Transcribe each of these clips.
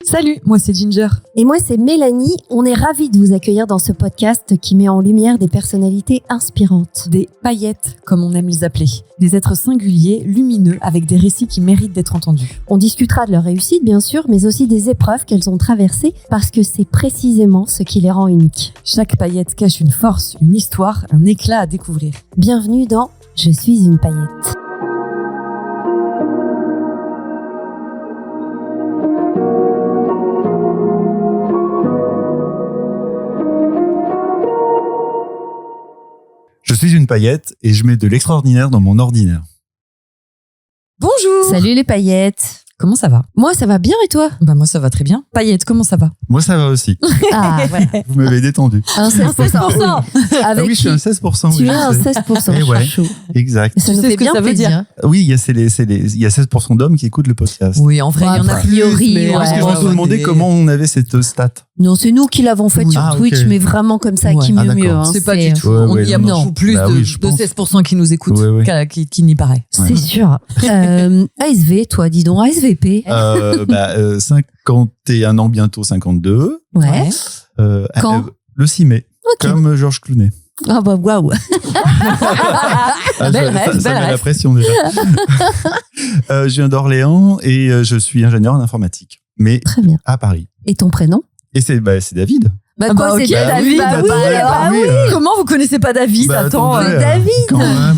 Salut, moi c'est Ginger. Et moi c'est Mélanie. On est ravis de vous accueillir dans ce podcast qui met en lumière des personnalités inspirantes. Des paillettes, comme on aime les appeler. Des êtres singuliers, lumineux, avec des récits qui méritent d'être entendus. On discutera de leur réussite bien sûr, mais aussi des épreuves qu'elles ont traversées parce que c'est précisément ce qui les rend uniques. Chaque paillette cache une force, une histoire, un éclat à découvrir. Bienvenue dans Je suis une paillette. Je suis une paillette et je mets de l'extraordinaire dans mon ordinaire. Bonjour. Salut les paillettes. Comment ça va? Moi ça va bien et toi? Bah moi ça va très bien. Paillette, comment ça va? Moi, ça va aussi. Ah voilà. Vous m'avez détendu. Un 16%. Ah oui, je suis un 16%. Tu oui, es je un sais. 16%. Eh ouais. chouchou. Exact. Ça Tu nous sais fait ce que bien ça veut plaisir. dire. Oui, il y a 16% d'hommes qui écoutent le podcast. Oui, en vrai, il y en a A priori, plus, mais ouais. Parce que je me suis demandé comment on avait cette stat. Non, c'est nous qui l'avons fait Oui. sur Ah, Twitch, ok. mais vraiment comme ça, Ouais. qui Ah, mieux d'accord. mieux. Hein. C'est pas du tout. Ouais, Il y a non, beaucoup plus Bah de, oui, je de pense. 16% qui nous écoutent Ouais, ouais. qui n'y paraît. C'est sûr. ASV, toi, dis donc, ASVP. 51 ans bientôt, 52. Ouais. Quand Le 6 mai. Ok. Comme Georges Clooney. Ah bah waouh. Ah, Belle ça rêve, met belle la rêve. pression déjà. Je viens d'Orléans et je suis ingénieur en informatique. Mais Très bien. à Paris. Et ton prénom? Et c'est David. Bah Ah quoi, bah c'est ok, bien David. David. Bah oui, Bah oui, Comment vous connaissez pas David? Bah, Attends, attendez, David. Quand même.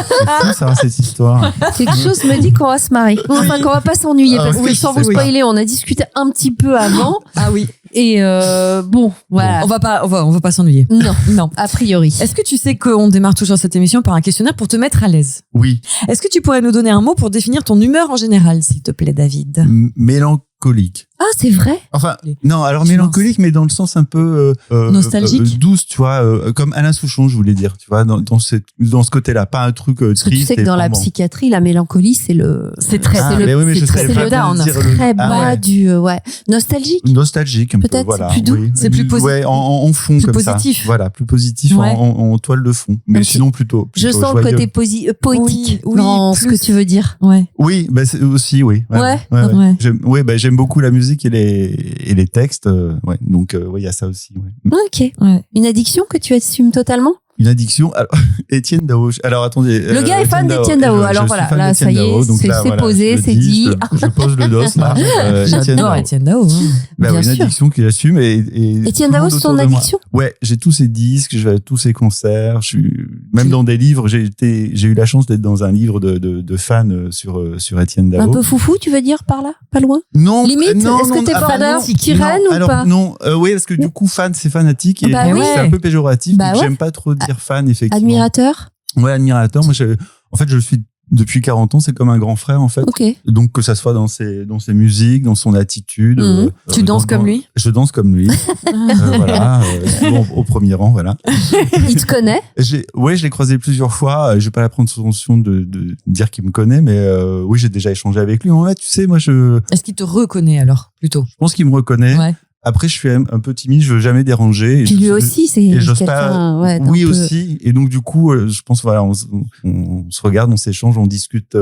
C'est fou ça, cette histoire. Quelque chose me dit qu'on va se marrer. Enfin, qu'on va pas s'ennuyer. Ah Parce oui, que sans c'est vous oui. spoiler, on a discuté un petit peu avant. ah oui, Et bon, voilà. on va pas s'ennuyer. Non, Non. a priori. Est-ce que tu sais qu'on démarre toujours cette émission par un questionnaire pour te mettre à l'aise? Oui, Est-ce que tu pourrais nous donner un mot pour définir ton humeur en général, s'il te plaît, David? mélancolique. Ah, c'est vrai? Enfin, Les- non, alors Tu mélancolique, mais dans le sens un peu Nostalgique. douce, tu vois, comme Alain Souchon, je voulais dire, tu vois, dans ce côté-là, pas un truc Parce que tu triste. sais que et dans la flambant. psychiatrie, la mélancolie, c'est le. C'est très- Ah, c'est le- mais oui, mais je c'est savais très- pas c'est le bien down. dire très Ah bas ouais. du. Ouais. Nostalgique? Nostalgique, un peu, Peut-être, voilà. c'est plus doux. Oui. C'est plus Ouais, en fond, plus comme positif. ça. Voilà, plus positif Ouais. en toile de fond. Mais Ok. sinon, plutôt Je sens joyeux. le côté poétique Oui, dans ce plus. que tu veux dire. Ouais. Oui, bah c'est aussi, oui. Ouais. Ouais. J'aime beaucoup la musique et les textes. Ouais. Donc, oui, il y a ça aussi. Ouais. Ok. Ouais. Une addiction que tu assumes totalement? Une addiction. Alors, Étienne Dao. Alors, attendez. Le gars est fan d'Étienne Dao. Alors voilà, là, ça y est, c'est posé, c'est dit. Je pose le dos, là. Étienne J'adore Dao. Étienne Dao. hein. Bah, Bien oui, une sûr. addiction qu'il assume. Et Étienne tout le Dao, monde c'est autour ton de moi. addiction? Ouais, j'ai tous ses disques, je vais à tous ses concerts. Même dans des livres, j'ai eu la chance d'être dans un livre de fans sur Étienne Dao. Un peu foufou, tu veux dire par là? Pas loin? Non, Limite, non, est-ce que non, t'es ah, fan non, de Kyrène non, ou alors, pas? Non, oui, parce que du coup, fan, c'est fanatique et Bah oui. c'est un peu péjoratif. Bah donc ouais. J'aime pas trop dire fan, effectivement. Admirateur? Ouais, admirateur. Moi, en fait, je le suis depuis 40 ans. C'est comme un grand frère, en fait. Ok. Donc, que ça soit dans ses musiques, dans son attitude. Mhm. Tu danses comme lui? Je danse comme lui. Voilà. Souvent au premier rang, voilà. Il te connaît? Ouais, je l'ai croisé plusieurs fois. Je vais pas la prendre sous son de dire qu'il me connaît, mais oui, j'ai déjà échangé avec lui. En fait, tu sais, moi, je Est-ce qu'il te reconnaît alors, plutôt? pense qu'il me reconnaît. Ouais. Après, je suis un peu timide, je veux jamais déranger. Et Puis lui je- aussi, c'est Et j'ose quelqu'un, pas. ouais, d'un Oui peu- aussi. Et donc du coup, je pense voilà, on se regarde, on s'échange, on discute,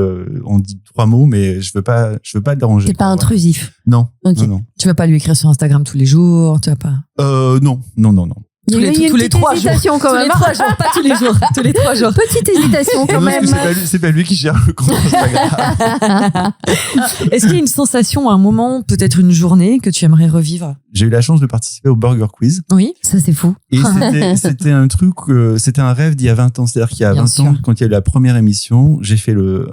on dit 3 mots, mais je veux pas le déranger. T'es pas Voilà. intrusif. Non. Ok. Non. Tu vas pas lui écrire sur Instagram tous les jours, tu vas pas. Non. Il y a eu une tous les petite 3 jours. hésitation quand Tous même. les 3 jours, pas tous les jours. Tous les 3 jours. Petite hésitation quand Non, parce même. que c'est pas lui qui gère le compte Instagram. Est-ce qu'il y a une sensation, un moment, peut-être une journée que tu aimerais revivre? J'ai eu la chance de participer au Burger Quiz. Oui. Ça, c'est fou. Et c'était un truc, c'était un rêve d'il y a 20 ans. C'est-à-dire qu'il y a Bien 20 sûr. ans, quand il y a eu la première émission, j'ai fait le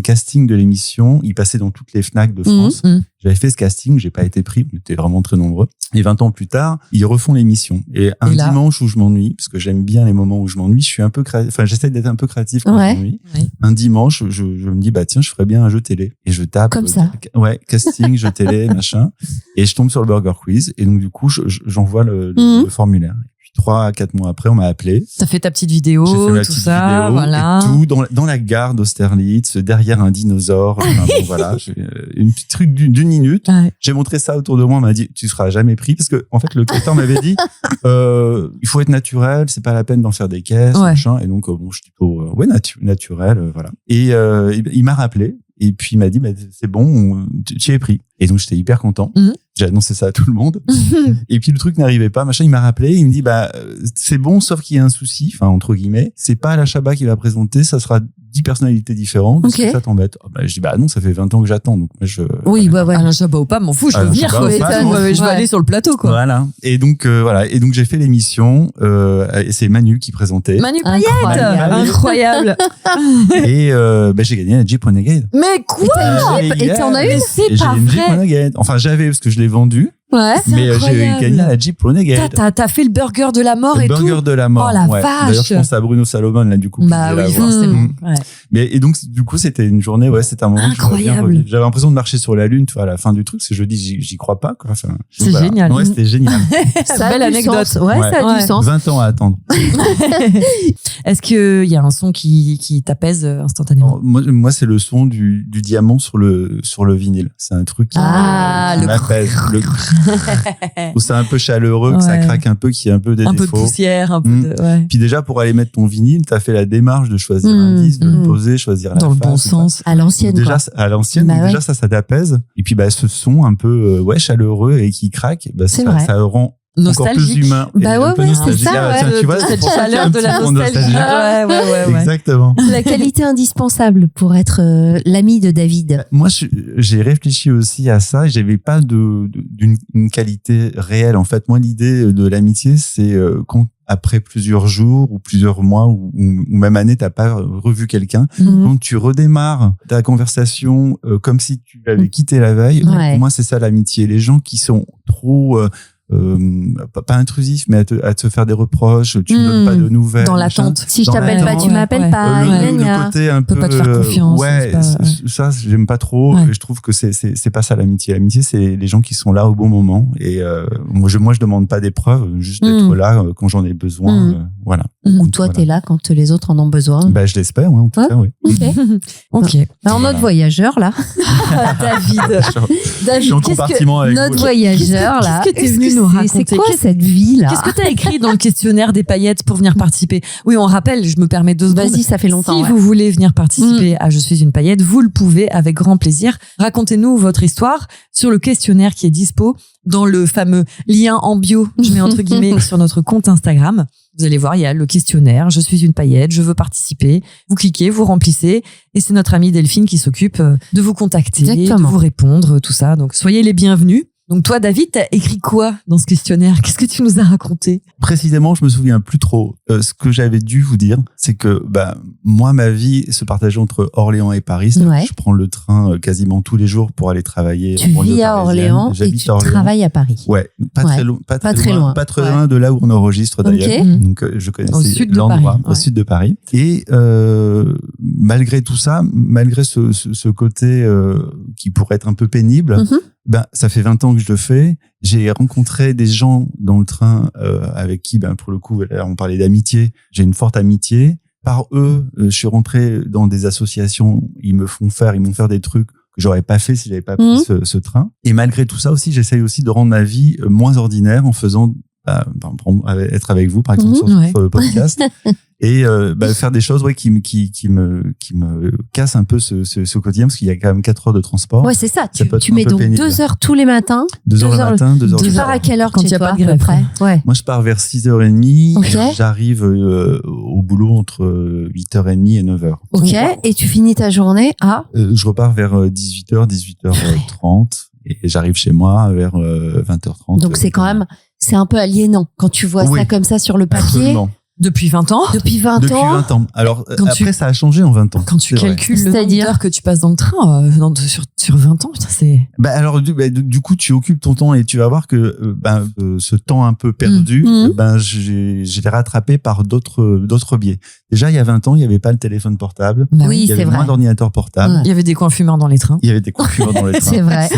casting de l'émission. Il passait dans toutes les FNAC de France. Mmh. J'avais fait ce casting, j'ai pas été pris, on était vraiment très nombreux. Et 20 ans plus tard, ils refont l'émission. Et un Et là- dimanche où je m'ennuie, parce que j'aime bien les moments où je m'ennuie, je suis un peu enfin, j'essaie d'être un peu créatif quand Ouais. je m'ennuie. Ouais. Un dimanche, je me dis, bah, tiens, je ferais bien un jeu télé. Et je tape. Comme ça. Ouais, casting, jeu télé, machin. Et je tombe sur le Burger Quiz. Et donc, du coup, j'envoie le formulaire. Puis 3 à 4 mois après, on m'a appelé. T'as fait ta petite vidéo, J'ai fait ma tout petite ça, vidéo voilà. et tout dans la gare d'Austerlitz, derrière un dinosaure. Enfin, bon, voilà, une petite truc d'une minute. Ouais. J'ai montré ça autour de moi, on m'a dit tu seras jamais pris parce que en fait le casteur m'avait dit il faut être naturel, c'est pas la peine d'en faire des caisses, Ouais. machin. Et donc bon, je dis ouais naturel, voilà. Et il m'a rappelé. Et puis il m'a dit, bah, c'est bon, tu y es pris. Et donc j'étais hyper content. Mhm. J'ai annoncé ça à tout le monde. Et puis le truc n'arrivait pas, machin. Il m'a rappelé, il me dit c'est bon, sauf qu'il y a un souci, enfin entre guillemets. C'est pas Alain Chabat qui va présenter, ça sera 10 personnalités différentes. Est-ce que ça t'embête? Je dis non, ça fait 20 ans que j'attends, donc moi Oui, ouais. Alain Chabat ou pas, m'en fous, je veux venir. Je veux aller sur le plateau, quoi. Voilà. Et donc j'ai fait l'émission. Et c'est Manu qui présentait. Manu Payette, incroyable. Et j'ai gagné la Jeep Renegade. Mais quoi? Et t'en as une? C'est pas j'ai une Jeep vrai. Renegade. Enfin, j'avais parce que je l'ai vendue. Ouais. Mais j'ai gagné la Jeep Renegade. T'as fait le burger de la mort le et tout. Le burger de la mort. Oh la vache. D'ailleurs, je pense à Bruno Salomon là du coup. Bah oui, forcément. Ouais. Mais et donc du coup c'était une journée, c'était un moment incroyable. J'avais l'impression de marcher sur la lune, tu vois, à la fin du truc. C'est je dis j'y crois pas quoi. Enfin, c'est génial. Ouais, c'était génial. Ça belle anecdote. Ouais, ça a du sens. 20 ans à attendre. Est-ce qu'il y a un son qui t'apaise instantanément? Moi c'est le son du diamant sur le vinyle. C'est un truc qui m'apaise. Où c'est un peu chaleureux, que ça craque un peu, qu'il y a un peu des défauts. Un peu de poussière, un peu de... Puis déjà, pour aller mettre ton vinyle, t'as fait la démarche de choisir un disque, de le poser, choisir la face. Dans le bon sens. À l'ancienne, déjà, à l'ancienne, déjà, ça t'apaise. Et puis, ce son un peu, chaleureux et qui craque, ça rend nostalgique. Encore plus humain. C'est ça, tiens, tu vois, cette chaleur de la nostalgie. Ouais. Exactement. La qualité indispensable pour être l'ami de David. Moi, j'ai réfléchi aussi à ça. J'avais pas d'une qualité réelle. En fait, moi, l'idée de l'amitié, c'est quand après plusieurs jours ou plusieurs mois ou même années, t'as pas revu quelqu'un. Quand tu redémarres ta conversation comme si tu l'avais quitté la veille, pour moi, c'est ça l'amitié. Les gens qui sont trop pas intrusif, mais à te faire des reproches, tu ne donnes pas de nouvelles. Dans l'attente. Si je t'appelle pas, tu m'appelles pas. Le côté un peu. Peut pas te faire confiance. Ça, j'aime pas trop. Je trouve que c'est pas ça l'amitié. L'amitié, c'est les gens qui sont là au bon moment. Et moi, je demande pas des preuves, juste d'être là quand j'en ai besoin. Voilà. Ou toi, t'es là quand les autres en ont besoin. Je l'espère, en tout cas, oui. Ok. En notre voyageur, là. David, je suis en compartiment avec notre voyageur, là. Qu'est-ce que t'es venu nous raconter? C'est quoi cette vie, là? Qu'est-ce que t'as écrit dans le questionnaire des paillettes pour venir participer? Oui, on rappelle, je me permets 2 secondes. Vas-y, ça fait longtemps. Si vous voulez venir participer à Je suis une paillette, vous le pouvez avec grand plaisir. Racontez-nous votre histoire sur le questionnaire qui est dispo dans le fameux lien en bio, je mets entre guillemets, sur notre compte Instagram. Vous allez voir, il y a le questionnaire, je suis une paillette, je veux participer. Vous cliquez, vous remplissez et c'est notre amie Delphine qui s'occupe de vous contacter, de vous répondre, tout ça. Donc, soyez les bienvenus. Donc toi, David, t'as écrit quoi dans ce questionnaire? Qu'est-ce que tu nous as raconté? Précisément, je me souviens plus trop. Ce que j'avais dû vous dire, c'est que moi, ma vie se partageait entre Orléans et Paris. Je prends le train quasiment tous les jours pour aller travailler. Tu vis à Orléans et tu travailles à Paris. Ouais, pas très loin de là où on enregistre d'ailleurs. Donc je connaissais l'endroit au sud de Paris. Et malgré tout ça, malgré ce côté qui pourrait être un peu pénible, ça fait 20 ans que je le fais. J'ai rencontré des gens dans le train avec qui, pour le coup, là, on parlait d'amitié. J'ai une forte amitié. Par eux, je suis rentré dans des associations. Ils m'ont fait des trucs que j'aurais pas fait si j'avais pas pris ce train. Et malgré tout ça aussi, j'essaye aussi de rendre ma vie moins ordinaire en faisant être avec vous, par exemple, sur le podcast. Et faire des choses qui me cassent un peu ce quotidien, parce qu'il y a quand même 4 heures de transport. Ouais, c'est ça. Tu mets donc pénible. 2 heures tous les matins. 2 heures le matin, 2 heures Tu pars à quelle heure quand il n'y a pas de grève? Moi, je pars vers 6h30. Et j'arrive au boulot entre 8h30 et 9h. Ok. Et tu finis ta journée à? Je repars vers 18h, 18h30. Et j'arrive chez moi vers 20h30. Donc c'est quand même, c'est un peu aliénant quand tu vois ça comme ça sur le papier. Absolument. Depuis 20 ans? Depuis 20 ans. Alors, après, ça a changé en 20 ans. Quand tu calcules le nombre d'heures que tu passes dans le train, sur 20 ans, putain, c'est... Alors, du coup, tu occupes ton temps et tu vas voir que, ce temps un peu perdu, je l'ai rattrapé par d'autres biais. Déjà, il y a 20 ans, il n'y avait pas le téléphone portable. Oui, il y avait moins d'ordinateurs portables. Il y avait des coins fumeurs dans les trains. C'est vrai.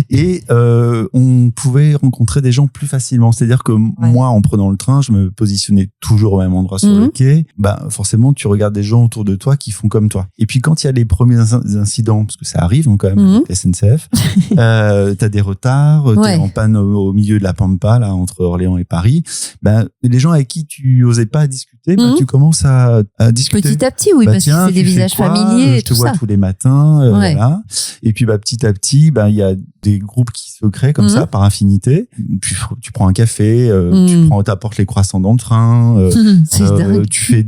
Et, on pouvait rencontrer des gens plus facilement. C'est-à-dire que moi, en prenant le train, je me positionnais toujours au même endroit sur le quai, bah forcément tu regardes des gens autour de toi qui font comme toi. Et puis quand il y a les premiers incidents, parce que ça arrive quand même avec la SNCF, t'as des retards, t'es en panne au milieu de la Pampa là entre Orléans et Paris, bah les gens avec qui tu osais pas discuter, bah tu commences à discuter petit à petit, parce que c'est des visages familiers et tout ça. Je te vois tous les matins, voilà. Et puis bah petit à petit, bah il y a des groupes qui se créent comme ça par affinité. Puis tu prends un café, t'apportes les croissants dans le train, tu fais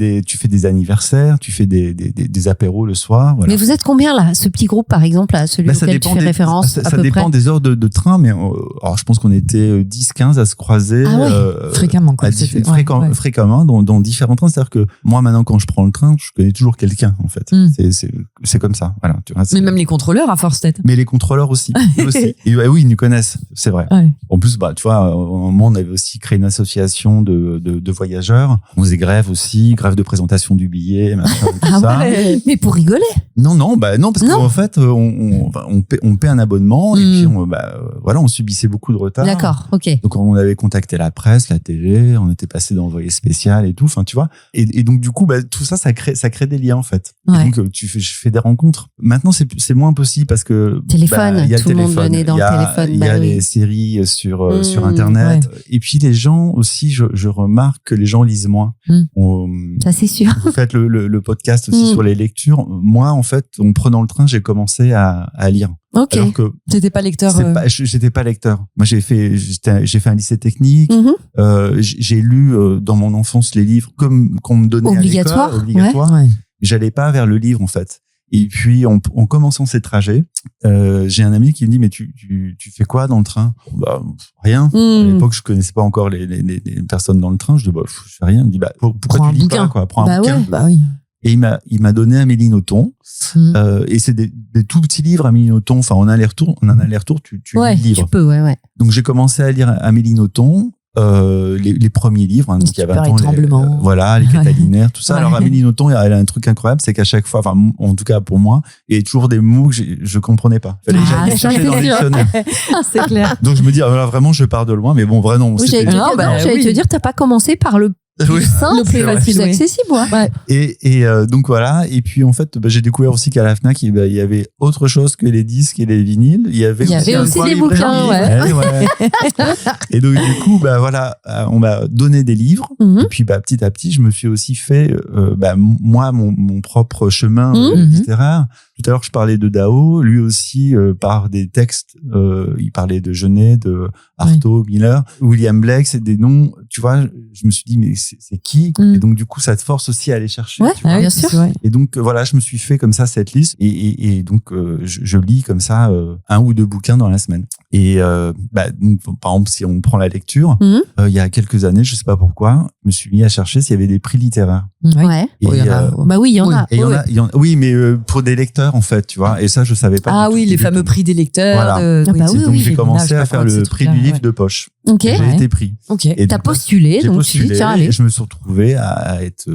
des anniversaires, tu fais des apéros le soir. Voilà. Mais vous êtes combien là, ce petit groupe par exemple, là, celui auquel tu fais référence ça dépend des heures de train, mais alors je pense qu'on était 10-15 à se croiser fréquemment, quoi. Fréquemment dans différents trains. C'est-à-dire que moi maintenant quand je prends le train, je connais toujours quelqu'un en fait. C'est comme ça. Voilà. Tu vois, mais même les contrôleurs à force d'être. Mais les contrôleurs aussi. Et oui, ils nous connaissent, c'est vrai. Ouais. En plus, bah, tu vois, au moment, on avait aussi créé une association de voyageurs. On faisait grève aussi, grève de présentation du billet, machin, tout ça. Ouais. Mais pour rigoler. Non, parce qu'en fait, on paie un abonnement et puis on subissait beaucoup de retard. D'accord, ok. Donc, on avait contacté la presse, la télé, on était passé d'envoyé spécial et tout, enfin, tu vois. Et donc, du coup, bah, tout ça, ça crée des liens, en fait. Ouais. Donc, je fais des rencontres. Maintenant, c'est moins possible parce que. Téléphone, tout le monde venait dans le téléphone. Il y a les séries sur Internet. Ouais. Et puis, les gens aussi, je remarque que les gens lisent moins. Ça, c'est sûr. Vous faites le podcast aussi sur les lectures. Moi, en fait, en prenant le train, j'ai commencé à lire. Ok. Alors que t'étais pas lecteur. J'étais pas lecteur. Moi, j'ai fait un lycée technique. J'ai lu dans mon enfance les livres comme qu'on me donnait obligatoire. À l'école, obligatoire. Ouais. J'allais pas vers le livre en fait. Et puis en commençant ces trajets, j'ai un ami qui me dit mais tu fais quoi dans le train? Bah rien. À l'époque, je connaissais pas encore les personnes dans le train. Je dis bah je fais rien. Il me dit bah pourquoi tu lis pas quoi? Prends un bouquin. Bah oui. Et il m'a donné Amélie Nothomb. Et c'est des tout petits livres, Amélie Nothomb. Enfin, en un aller-retour, tu lis le livre. Tu peux, ouais. Donc, j'ai commencé à lire Amélie Nothomb, les premiers livres. Hein, donc, il y a 20 ans. Les Catalinaires, tout ça. Ouais. Alors, Amélie Nothomb, elle a un truc incroyable, c'est qu'à chaque fois, enfin, en tout cas pour moi, il y a toujours des mots que je comprenais pas. Fallait que j'aille chercher dans le dictionnaire. C'est clair. Donc, je me dis, voilà, vraiment, je pars de loin, mais bon, vraiment. J'allais te dire, t'as pas commencé par le plus simple, le plus accessible. Ouais. Et donc voilà. Et puis en fait, j'ai découvert aussi qu'à la Fnac, il y avait autre chose que les disques et les vinyles. Il y avait aussi des bouquins. Ouais. Et donc du coup, voilà, on m'a donné des livres. Et puis petit à petit, je me suis aussi fait moi mon propre chemin littéraire. Tout à l'heure, je parlais de Dao. Lui aussi, par des textes, il parlait de Genet, de Artaud, Miller, William Blake. C'est des noms. Tu vois, je me suis dit mais c'est qui? Et donc du coup, ça te force aussi à aller chercher. Ouais, tu vois. Bien sûr. Et donc voilà, je me suis fait comme ça cette liste. Et donc je lis comme ça 1 ou 2 bouquins dans la semaine. Et donc, par exemple, si on prend la lecture, il y a quelques années, je sais pas pourquoi, je me suis mis à chercher s'il y avait des prix littéraires. Ouais. Et, il y en a. Oui, mais pour des lecteurs en fait, tu vois. Et ça, je savais pas. Ah oui, les fameux prix des lecteurs. Voilà. Donc j'ai commencé à faire le prix du livre de poche. Ok. J'ai été pris. Ok. T'as postulé, donc tu dis tiens allez. Et je me suis retrouvé à être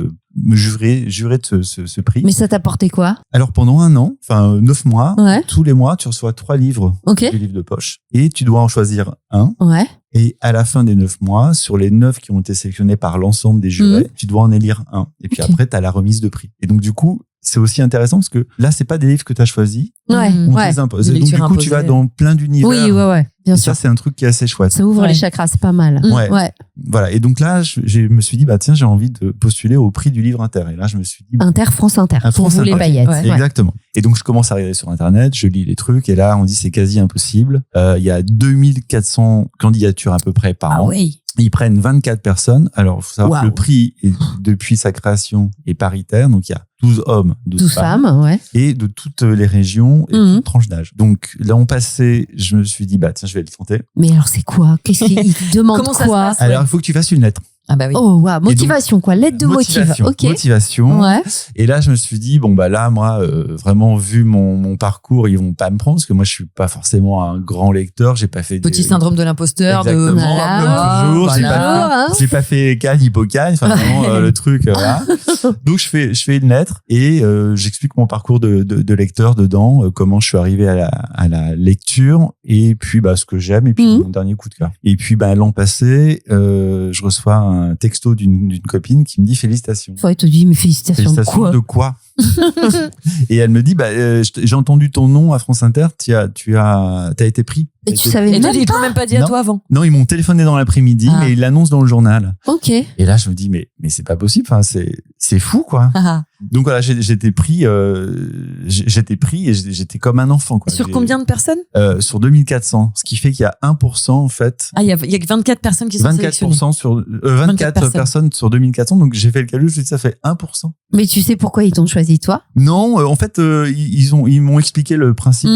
juré de ce prix. Mais ça t'a apporté quoi? Alors pendant 1 an, enfin 9 mois, tous les mois, tu reçois 3 livres du livre de poche et tu dois en choisir un. Ouais. Et à la fin des 9 mois, sur les 9 qui ont été sélectionnés par l'ensemble des jurés, tu dois en élire un. Et puis après, t'as la remise de prix. Et donc du coup, c'est aussi intéressant parce que là, c'est pas des livres que tu as choisis. On te les impose. Et donc, du coup, tu vas dans plein d'univers. Oui, bien sûr. Ça, c'est un truc qui est assez chouette. Ça ouvre les chakras, c'est pas mal. Ouais. Voilà. Et donc là, je me suis dit, tiens, j'ai envie de postuler au prix du livre Inter. Et là, je me suis dit. France Inter. Pour vous, les paillettes. Exactement. Et donc, je commence à regarder sur Internet, je lis les trucs. Et là, on dit, c'est quasi impossible. Il y a 2400 candidatures à peu près par an. Oui. Ils prennent 24 personnes. Alors, il faut savoir que le prix, depuis sa création, est paritaire. Donc, il y a 12 hommes, 12 femmes. Ouais. Et de toutes les régions et toutes tranches d'âge. Donc, là, on passait, je me suis dit, tiens, je vais le tenter. Mais alors, c'est quoi? Qu'est-ce qu'il te demande? Comment quoi? Alors, il faut que tu fasses une lettre. Ah bah oui. Oh wow, motivation donc, quoi, lettre de motivation. OK. Motivation. Ouais. Et là je me suis dit là moi vraiment vu mon parcours, ils vont pas me prendre parce que moi je suis pas forcément un grand lecteur, j'ai pas fait petit syndrome de l'imposteur j'ai pas fait Cannes, Hippocane, enfin vraiment le truc voilà. Donc je fais une lettre et j'explique mon parcours de lecteur dedans, comment je suis arrivé à la lecture et puis ce que j'aime et puis mon dernier coup de cœur. Et puis l'an passé, je reçois un texto d'une copine qui me dit félicitations. Elle te dit mais félicitations de quoi Et elle me dit j'ai entendu ton nom à France Inter, t'as été pris. Et tu savais ils t'ont même pas dit à toi avant? Non, ils m'ont téléphoné dans l'après-midi, mais ils l'annoncent dans le journal. Ok. Et là, je me dis, mais c'est pas possible. Enfin, c'est fou, quoi. Donc voilà, j'étais pris et j'étais comme un enfant, quoi. Sur combien de personnes? Sur 2400. Ce qui fait qu'il y a 1%, en fait. Ah, il y a 24 personnes qui sont sélectionnées. 24 personnes sur 2400. Donc j'ai fait le calcul, je me dis, ça fait 1%. Mais tu sais pourquoi ils t'ont choisi, toi? Non, en fait, ils m'ont expliqué le principe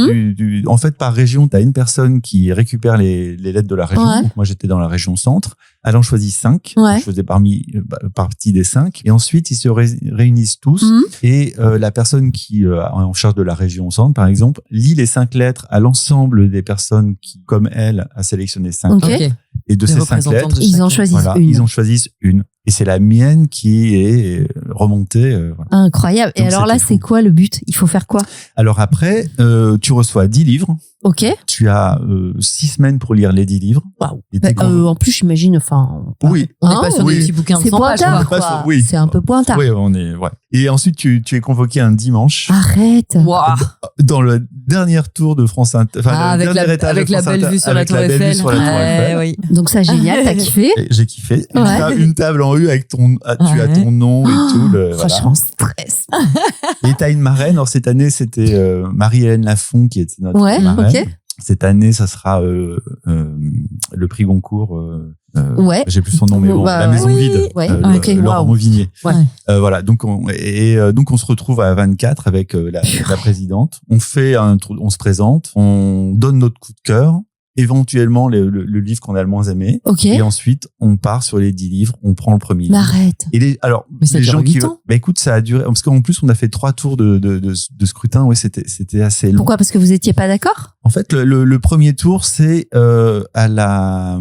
en fait, par région, t'as une personne qui récupère les lettres de la région. Ouais. Donc moi, j'étais dans la région centre. Elle en choisit 5. Ouais. Je faisais partie des 5. Et ensuite, ils se réunissent tous. Et la personne qui est en charge de la région centre, par exemple, lit les 5 lettres à l'ensemble des personnes qui, comme elle, a sélectionné 5 lettres. Et de ces 5 lettres, ils en choisissent une. Ils en choisissent une. Et c'est la mienne qui est remontée. Voilà. Incroyable. Et donc, alors là, c'est quoi le but? Il faut faire quoi? Alors après, tu reçois 10 livres. Ok. Tu as 6 semaines pour lire les 10 livres. Waouh. En plus, j'imagine, oui. On n'est pas sur des petits bouquins de 100 pages. C'est un peu pointard. Oui, ouais. Et ensuite, tu es convoqué un dimanche. Arrête. Wow. Dans le dernier tour de France Inter. avec la belle vue sur la Tour Eiffel. Oui. Donc ça, génial. T'as kiffé? J'ai kiffé. Ouais. Une table en U avec tu as ton nom et tout. Franchement, stress. Et t'as une marraine. Alors cette année, c'était Marie-Hélène Lafont qui était notre marraine. Okay. Cette année, ça sera le prix Goncourt. J'ai plus son nom, mais bon, la maison vide. Laurent Mauvigné. Voilà. Donc on se retrouve à 24 avec la présidente. On se présente, on donne notre coup de cœur. Éventuellement le livre qu'on a le moins aimé. Et ensuite, on part sur les 10 livres, on prend le premier livre. Arrête. Et les gens qui écoute, ça a duré, parce qu'en plus, on a fait 3 tours de scrutin. Ouais, c'était assez long. Pourquoi? Parce que vous étiez pas d'accord? En fait, le premier tour, c'est à la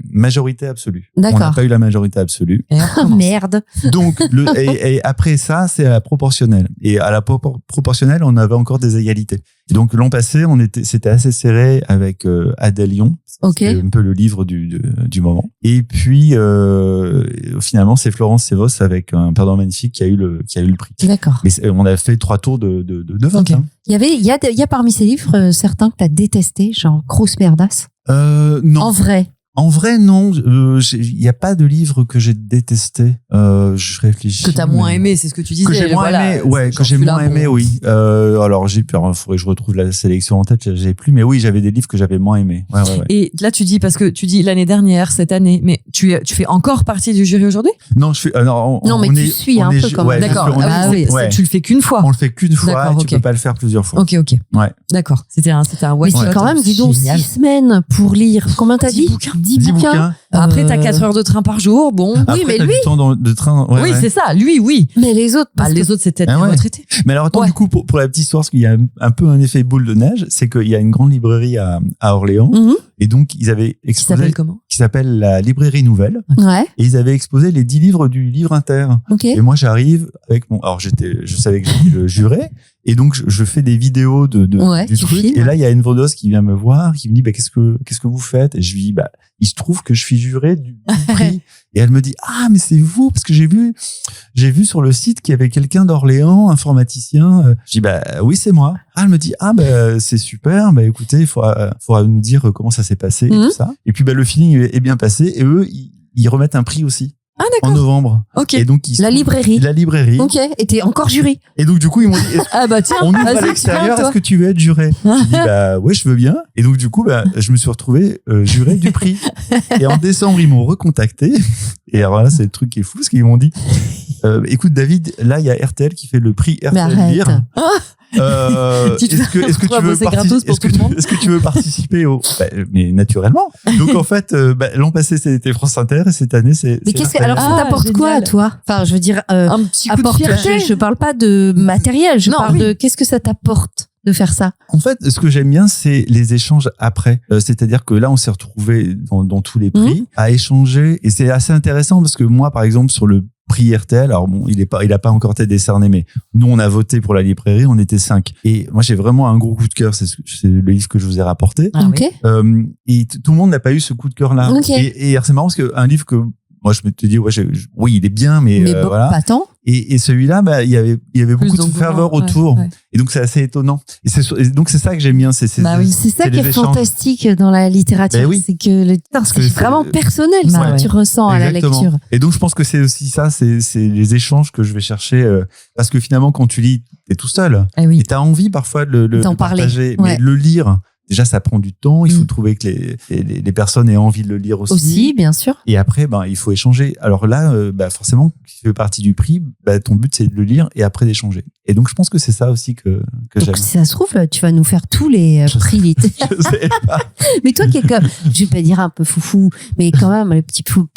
majorité absolue. D'accord. On n'a pas eu la majorité absolue. Merde. Donc, et après ça, c'est à la proportionnelle. Et à la proportionnelle, on avait encore des égalités. Et donc, l'an passé, c'était assez serré avec Adèle Lyon. C'était un peu le livre du moment. Et puis, finalement, c'est Florence Sévos avec Un perdant magnifique qui a eu le prix. D'accord. Mais on a fait 3 tours de vote. Hein. Il y a parmi ces livres certains que t'as détestés, genre Grosse Merdasse. Non. En vrai, non. Il n'y a pas de livre que j'ai détesté. Je réfléchis. Que t'as moins aimé, c'est ce que tu disais. Que j'ai moins aimé, que j'ai moins aimé, oui. Alors, il faudrait que je retrouve la sélection en tête, j'ai plus. Mais oui, j'avais des livres que j'avais moins aimés. Ouais. Et là, tu dis, parce que tu dis l'année dernière, cette année, mais tu fais encore partie du jury aujourd'hui? Non, je fais. Tu suis un peu quand même. D'accord. Tu le fais qu'une fois. On le fait qu'une fois. Tu peux pas le faire plusieurs fois. Ok. Ouais. D'accord. C'était un one shot. Mais c'est quand même, dis donc, 6 semaines pour lire. Combien t'as dit? 10 bouquins. Après, t'as 4 heures de train par jour. Bon. Après, mais lui. Du temps de train. Oui, c'est ça. Lui, oui. Mais les autres, les autres, c'est peut-être les retraités. Mais alors, attends, du coup, pour la petite histoire, parce qu'il y a un peu un effet boule de neige, c'est qu'il y a une grande librairie à Orléans. Et donc, ils avaient exposé. Qui s'appelle comment? Qui s'appelle la Librairie Nouvelle. Ouais. Et ils avaient exposé les 10 livres du Livre Inter. Et moi, j'arrive avec alors je savais que j'étais le juré. Et donc, je fais des vidéos du truc. Et là, il y a une vendeuse qui vient me voir, qui me dit, qu'est-ce que vous faites? Et je lui dis, il se trouve que je suis juré du prix. Et elle me dit, mais c'est vous, parce que j'ai vu sur le site qu'il y avait quelqu'un d'Orléans, informaticien. Je dis, oui, c'est moi. Elle me dit, c'est super. Écoutez, il faudra nous dire comment ça s'est passé et tout ça. Et puis, le feeling est bien passé. Et eux, ils remettent un prix aussi. Ah, d'accord. En novembre. Ok. Et donc, la librairie. Ok. Et t'es encore jury. Et donc, du coup, ils m'ont dit, tiens, on ouvre à l'extérieur, est-ce que tu veux être juré? J'ai dit, ouais, je veux bien. Et donc, du coup, je me suis retrouvé juré du prix. Et en décembre, ils m'ont recontacté. Et alors là, c'est le truc qui est fou, parce qu'ils m'ont dit, écoute, David, là, il y a RTL qui fait le prix RTL Lire. Est-ce que tu veux participer au mais naturellement. Donc en fait l'an passé c'était France Inter et cette année c'est alors ça t'apporte quoi à toi? Enfin je veux dire un petit coup de fierté. Je parle pas de matériel, je parle de qu'est-ce que ça t'apporte de faire ça? En fait, ce que j'aime bien, c'est les échanges après. C'est-à-dire que là, on s'est retrouvés dans tous les prix à échanger et c'est assez intéressant parce que moi, par exemple, sur le prix RTL, alors bon, il a pas encore été décerné, mais nous, on a voté pour la librairie, on était 5. Et moi, j'ai vraiment un gros coup de cœur, c'est le livre que je vous ai rapporté. Okay. Et tout le monde n'a pas eu ce coup de cœur-là. Okay. Et c'est marrant parce qu'un livre que moi je me suis dit oui il est bien mais bon, voilà. Pas tant. Et celui-là, il y avait beaucoup de ferveur autour. Ouais. Et donc, c'est assez étonnant. Et donc, c'est ça que j'aime bien. C'est ça qui est fantastique dans la littérature. Oui. C'est que c'est vraiment personnel, ça, que tu ressens à la lecture. Et donc, je pense que c'est aussi ça, c'est les échanges que je vais chercher. Parce que finalement, quand tu lis, t'es tout seul. Et t'as envie parfois de le partager. Mais le lire, déjà, ça prend du temps. Il faut trouver que les personnes aient envie de le lire aussi. Aussi, bien sûr. Et après, il faut échanger. Alors là, forcément, qui fait partie du prix, ton but, c'est de le lire et après d'échanger. Et donc, je pense que c'est ça aussi que j'aime. Donc, si ça se trouve, tu vas nous faire tous les prix littéraires. Je sais pas. Mais toi qui es comme, je vais pas dire un peu foufou, mais quand même,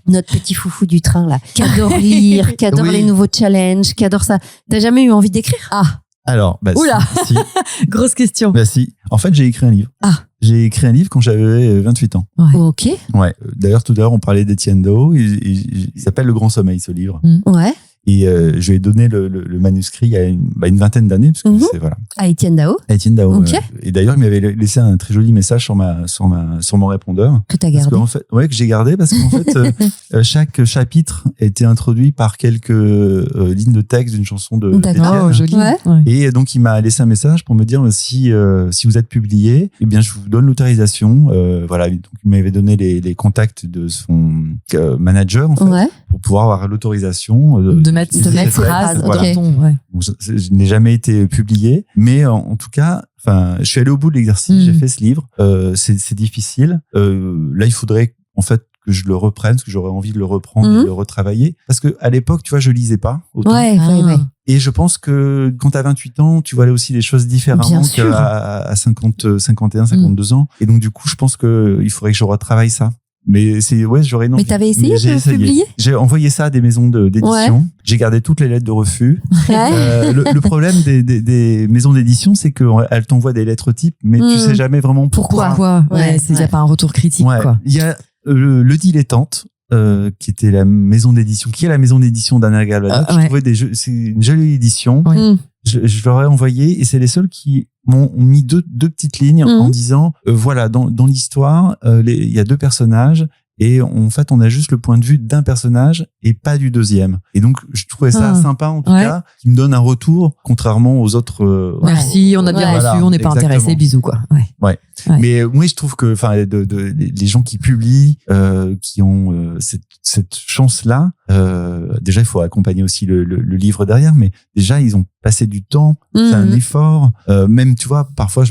notre petit foufou du train, là, qui adore lire, qui adore les nouveaux challenges, qui adore ça. T'as jamais eu envie d'écrire? Alors, oula, si. Grosse question. Si. En fait, j'ai écrit un livre. J'ai écrit un livre quand j'avais 28 ans. Ouais. Ok. Ouais. D'ailleurs, tout à l'heure, on parlait d'Étienne Dao. Il s'appelle Le Grand Sommeil, ce livre. Ouais. Et je lui ai donné le manuscrit il y a une vingtaine d'années, parce que c'est voilà. À Étienne Dao. Okay. Et d'ailleurs, il m'avait laissé un très joli message sur mon répondeur. Que t'as gardé. Que j'ai gardé, parce qu'en fait, chaque chapitre a été introduit par quelques lignes de texte d'une chanson de. D'accord, joli. Ouais. Et donc, il m'a laissé un message pour me dire si vous êtes publié, eh bien, je vous donne l'autorisation. Voilà. Donc, il m'avait donné les contacts de son manager, en fait, pour pouvoir avoir l'autorisation de mettre ces phrases. Voilà. Je n'ai jamais été publié, mais en tout cas, je suis allé au bout de l'exercice. J'ai fait ce livre. C'est difficile. Là, il faudrait en fait que je le reprenne, parce que j'aurais envie de le reprendre, et de le retravailler. Parce que à l'époque, tu vois, je lisais pas autant. Ouais. Et je pense que quand t'as 28 ans, tu vois aussi les choses différemment qu'à 50, 51, 52 ans. Et donc, du coup, je pense que il faudrait que je retravaille ça. Mais j'aurais non. Mais t'avais essayé de publier? J'ai envoyé ça à des maisons d'édition. Ouais. J'ai gardé toutes les lettres de refus. Le problème des maisons d'édition, c'est qu'elles t'envoient des lettres types, mais tu sais jamais vraiment pourquoi. Il y a pas un retour critique, quoi. Il y a le Dilettante, qui était la maison d'édition, qui est la maison d'édition d'Anna Galvano. Je trouvais c'est une jolie édition. Je leur ai envoyé, et c'est les seuls qui m'ont mis deux petites lignes en disant voilà, dans l'histoire, il y a deux personnages, et en fait on a juste le point de vue d'un personnage et pas du deuxième. Et donc je trouvais ça sympa, en tout cas, qui me donne un retour, contrairement aux autres. Merci, on a bien reçu, on n'est pas intéressé, bisous, quoi. Ouais. Mais moi je trouve que les gens qui publient, qui ont cette chance là, déjà il faut accompagner aussi le livre derrière, mais déjà ils ont passé du temps, c'est un effort, même tu vois, parfois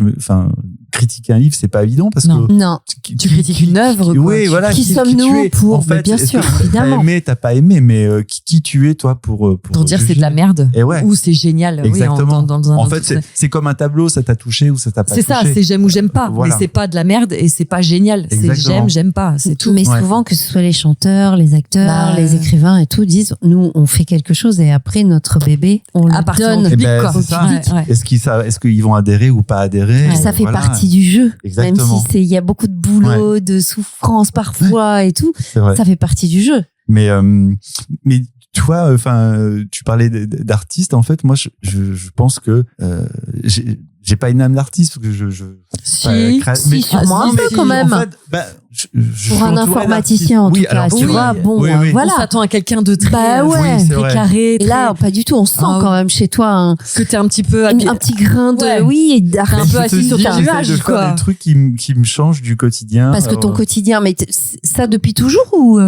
critiquer un livre, c'est pas évident, parce que tu critiques une œuvre, quoi. Qui sommes-nous pour, en fait, bien sûr, évidemment. T'as pas aimé, mais qui tu es, toi, pour dire c'est de la merde, ou c'est génial. Exactement. Oui, en fait, c'est comme un tableau, ça t'a touché ou ça t'a pas touché. C'est ça, c'est j'aime ou j'aime pas, mais c'est pas de la merde et c'est pas génial. C'est j'aime pas, c'est tout. Mais souvent, que ce soit les chanteurs, les acteurs, les écrivains et tout, disent, nous, on fait quelque chose et après, notre bébé, on le donne. Est-ce qu'ils vont adhérer ou pas adhérer? Ça fait partie du jeu. Exactement. Même si il y a beaucoup de boulot, de souffrance parfois et tout, ça fait partie du jeu. Mais tu vois, tu parlais d'artistes. En fait, moi, je pense que j'ai pas une âme d'artiste, parce que sûrement un peu quand même. En fait, pour un informaticien, en tout cas, tu vois, voilà. On s'attend à quelqu'un de très carré. Et là, pas du tout. On sent quand même chez toi que t'es un petit peu un petit grain de et un peu assis sur ton nuage, quoi. Des trucs qui me changent du quotidien. Parce que ton quotidien, mais ça depuis toujours, ou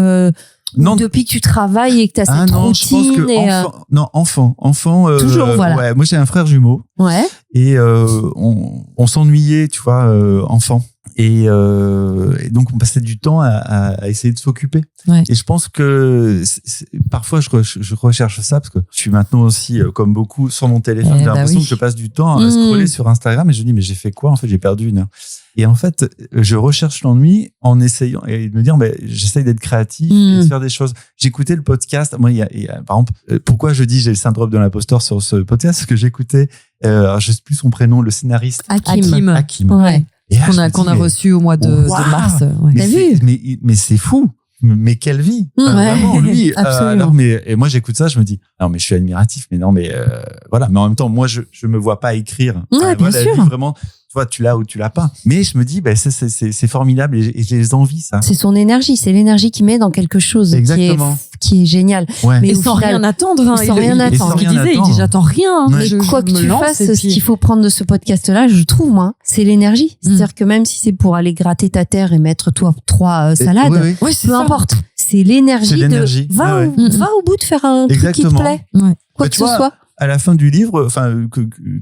non, depuis que tu travailles et que t'as cette routine. Je pense que enfant. Toujours, voilà. Ouais, moi j'ai un frère jumeau. Ouais. Et on s'ennuyait, tu vois, enfant. Et donc on passait du temps à essayer de s'occuper. Ouais. Et je pense que parfois je recherche ça, parce que je suis maintenant aussi, comme beaucoup, sur mon téléphone. J'ai l'impression que je passe du temps à scroller sur Instagram, et je dis mais j'ai fait quoi? En fait, j'ai perdu 1 heure. Et en fait, je recherche l'ennui en essayant, et de me dire, j'essaye d'être créatif et de faire des choses. J'écoutais le podcast. Moi, par exemple, pourquoi je dis j'ai le syndrome de l'imposteur sur ce podcast? Parce que j'écoutais, alors je sais plus son prénom, le scénariste. Hakim. Ouais. Qu'on a reçu au mois de mars. Ouais. T'as vu? Mais c'est fou. Mais quelle vie! Vraiment, lui. Et moi, j'écoute ça, je me dis, non, mais je suis admiratif, mais non, mais voilà. Mais en même temps, moi, je me vois pas écrire. Ouais, bien sûr. Vie, vraiment, vois, tu l'as ou tu l'as pas. Mais je me dis, c'est formidable et j'ai les envies, ça. C'est son énergie, c'est l'énergie qu'il met dans quelque chose qui est génial. Ouais. Mais sans rien attendre. Sans rien attendre. Il dit, j'attends rien. Mais quoi que tu fasses, ce qu'il faut prendre de ce podcast-là, je trouve, moi, c'est l'énergie. C'est-à-dire que même si c'est pour aller gratter ta terre et mettre toi 3 salades, peu importe. C'est l'énergie de va au bout de faire un truc qui te plaît. Quoi que ce soit. À la fin du livre,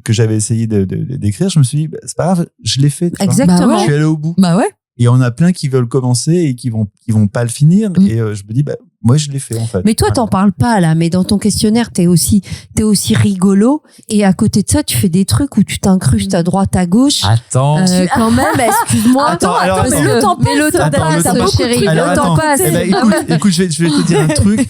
que j'avais essayé d'écrire, je me suis dit, c'est pas grave, je l'ai fait. Exactement. Je suis allé au bout. Bah ouais. Et on a plein qui veulent commencer et qui vont pas le finir. Et je me dis, moi, je l'ai fait, en fait. Mais toi, t'en parles pas, là. Mais dans ton questionnaire, t'es aussi rigolo. Et à côté de ça, tu fais des trucs où tu t'incrustes à droite, à gauche. Attends. Quand même, excuse-moi. Attends, mais le temps passe, chérie. Le temps passe. Écoute, je vais te dire un truc.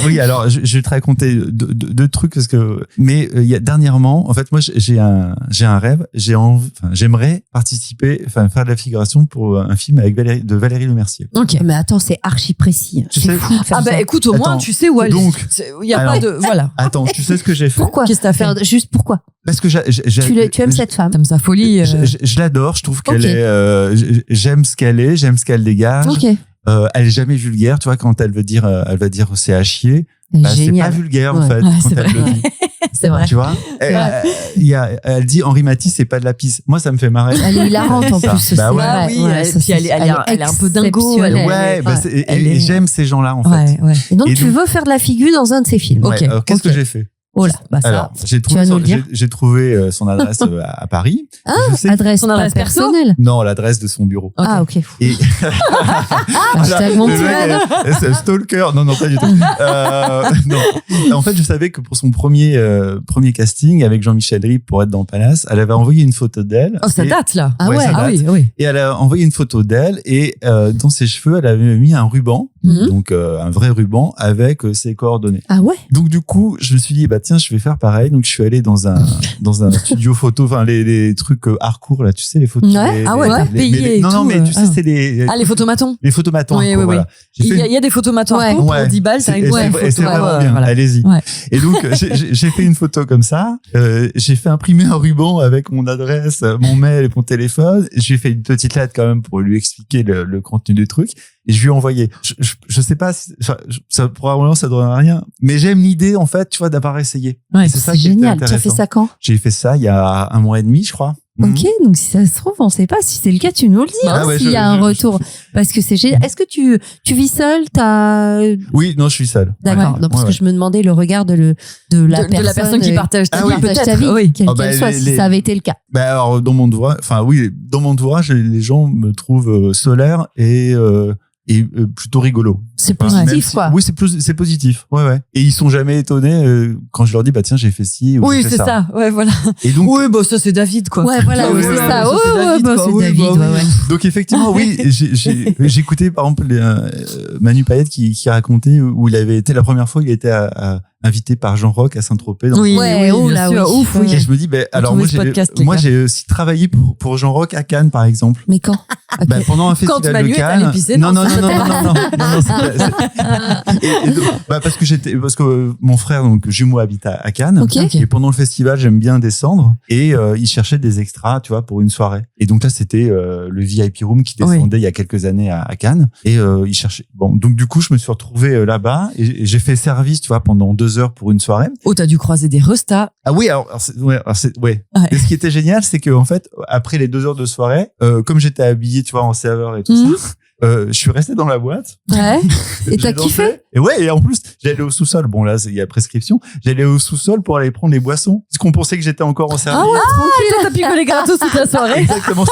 Oui, alors, je vais te raconter deux trucs parce que, mais, dernièrement, en fait, moi, j'ai un rêve. J'aimerais participer, faire de la figuration pour un film avec Valérie Lemercier. Ok. Mais attends, c'est archi précis. C'est fou. Écoute, au moins, tu sais où aller. Donc, il y a pas de, voilà. Attends, tu sais ce que j'ai fait? Pourquoi? Qu'est-ce que t'as fait? Juste pourquoi? Parce que tu aimes cette femme. T'aimes sa folie. Je l'adore. Je trouve qu'elle est, j'aime ce qu'elle est, j'aime ce qu'elle dégage. Okay. Elle est jamais vulgaire. Tu vois, quand elle va dire c'est à chier. C'est pas vulgaire, en fait, quand elle le dit. C'est vrai. Tu vois? Elle dit Henri Matisse, c'est pas de la pisse. Moi, ça me fait marrer. Elle est hilarante, en plus. Bah ouais. Oui, puis elle est un peu dingo. Et j'aime ces gens-là, en fait. Et donc, tu veux faire de la figure dans un de ses films. Ok. Alors, qu'est-ce que j'ai fait? Oh là, alors, j'ai trouvé son adresse à Paris. Son adresse personnelle? Non, l'adresse de son bureau. Okay. Ah, ok. Et mon petit c'est stalker. Non, pas du tout. Non. En fait, je savais que pour son premier casting avec Jean-Michel Ribes pour être dans le Palace, elle avait envoyé une photo d'elle. Oh, ça date, là. Ah ouais. Ah oui. Et elle a envoyé une photo d'elle et dans ses cheveux, elle avait mis un ruban. Donc, un vrai ruban avec ses coordonnées. Ah ouais. Donc, du coup, je me suis dit, tiens, je vais faire pareil. Donc, je suis allé dans un studio photo, enfin, les trucs Harcourt, là, tu sais, les photos. T'as payé. Non, mais tu sais, c'est les. Les photomatons. Les photomatons. Oui. Voilà. Il y a des photomatons pour 10 balles. Et c'est vraiment bien. Allez-y. Et donc, j'ai fait une photo comme ça. J'ai fait imprimer un ruban avec mon adresse, mon mail et mon téléphone. J'ai fait une petite lettre quand même pour lui expliquer le contenu du truc. Et je lui ai envoyé. Je sais pas, ça probablement ça donne rien, mais j'aime l'idée en fait, tu vois, d'avoir essayé. Ouais, c'est ça génial. Tu as fait ça quand? J'ai fait ça il y a 1 mois et demi, je crois. Ok, donc si ça se trouve, on sait pas. Si c'est le cas, tu nous le dis, s'il y a un retour. Parce que c'est génial. Est-ce que tu vis seul? Oui, non, je suis seul. D'accord. Non, parce que je me demandais le regard de la personne qui partage ta vie, peut-être. Quelle qu'elle soit, si ça avait été le cas. Alors, dans mon entourage, les gens me trouvent solaire et plutôt rigolo. C'est positif, quoi. Oui, c'est positif. Ouais. Et ils sont jamais étonnés quand je leur dis, tiens, j'ai fait ci ou j'ai fait ça. Oui, c'est ça. Ouais, voilà. Et donc, ça, c'est David, quoi. Ouais, voilà, c'est ça. C'est David. Donc, effectivement, oui, j'ai écouté, par exemple, Manu Payette qui racontait où il avait été la première fois, il était invité par Jean Rock à Saint-Tropez. Oui, ouf. Et je me dis, alors moi, j'ai aussi travaillé pour Jean Rock à Cannes, par exemple. Mais quand? Pendant un festival de Cannes. Non. Parce que mon frère, donc jumeau, habite à Cannes. Okay. Et pendant le festival, j'aime bien descendre. Et il cherchait des extras, tu vois, pour une soirée. Et donc là, c'était le VIP Room qui descendait il y a quelques années à Cannes. Et il cherchait. Bon, donc du coup, je me suis retrouvé là-bas et j'ai fait service, tu vois, pendant 2 heures pour une soirée. Oh, t'as dû croiser des restas. Ah oui, ouais. Et ce qui était génial, c'est que en fait, après les 2 heures de soirée, comme j'étais habillé, tu vois, en serveur et tout ça. Je suis resté dans la boîte. Ouais. Et t'as kiffé? Et en plus, j'allais au sous-sol. Bon, là, il y a prescription. J'allais au sous-sol pour aller prendre les boissons. Parce qu'on pensait que j'étais encore en service. Ah ouais, tranquille, t'as picolé gratos toute la soirée. Exactement,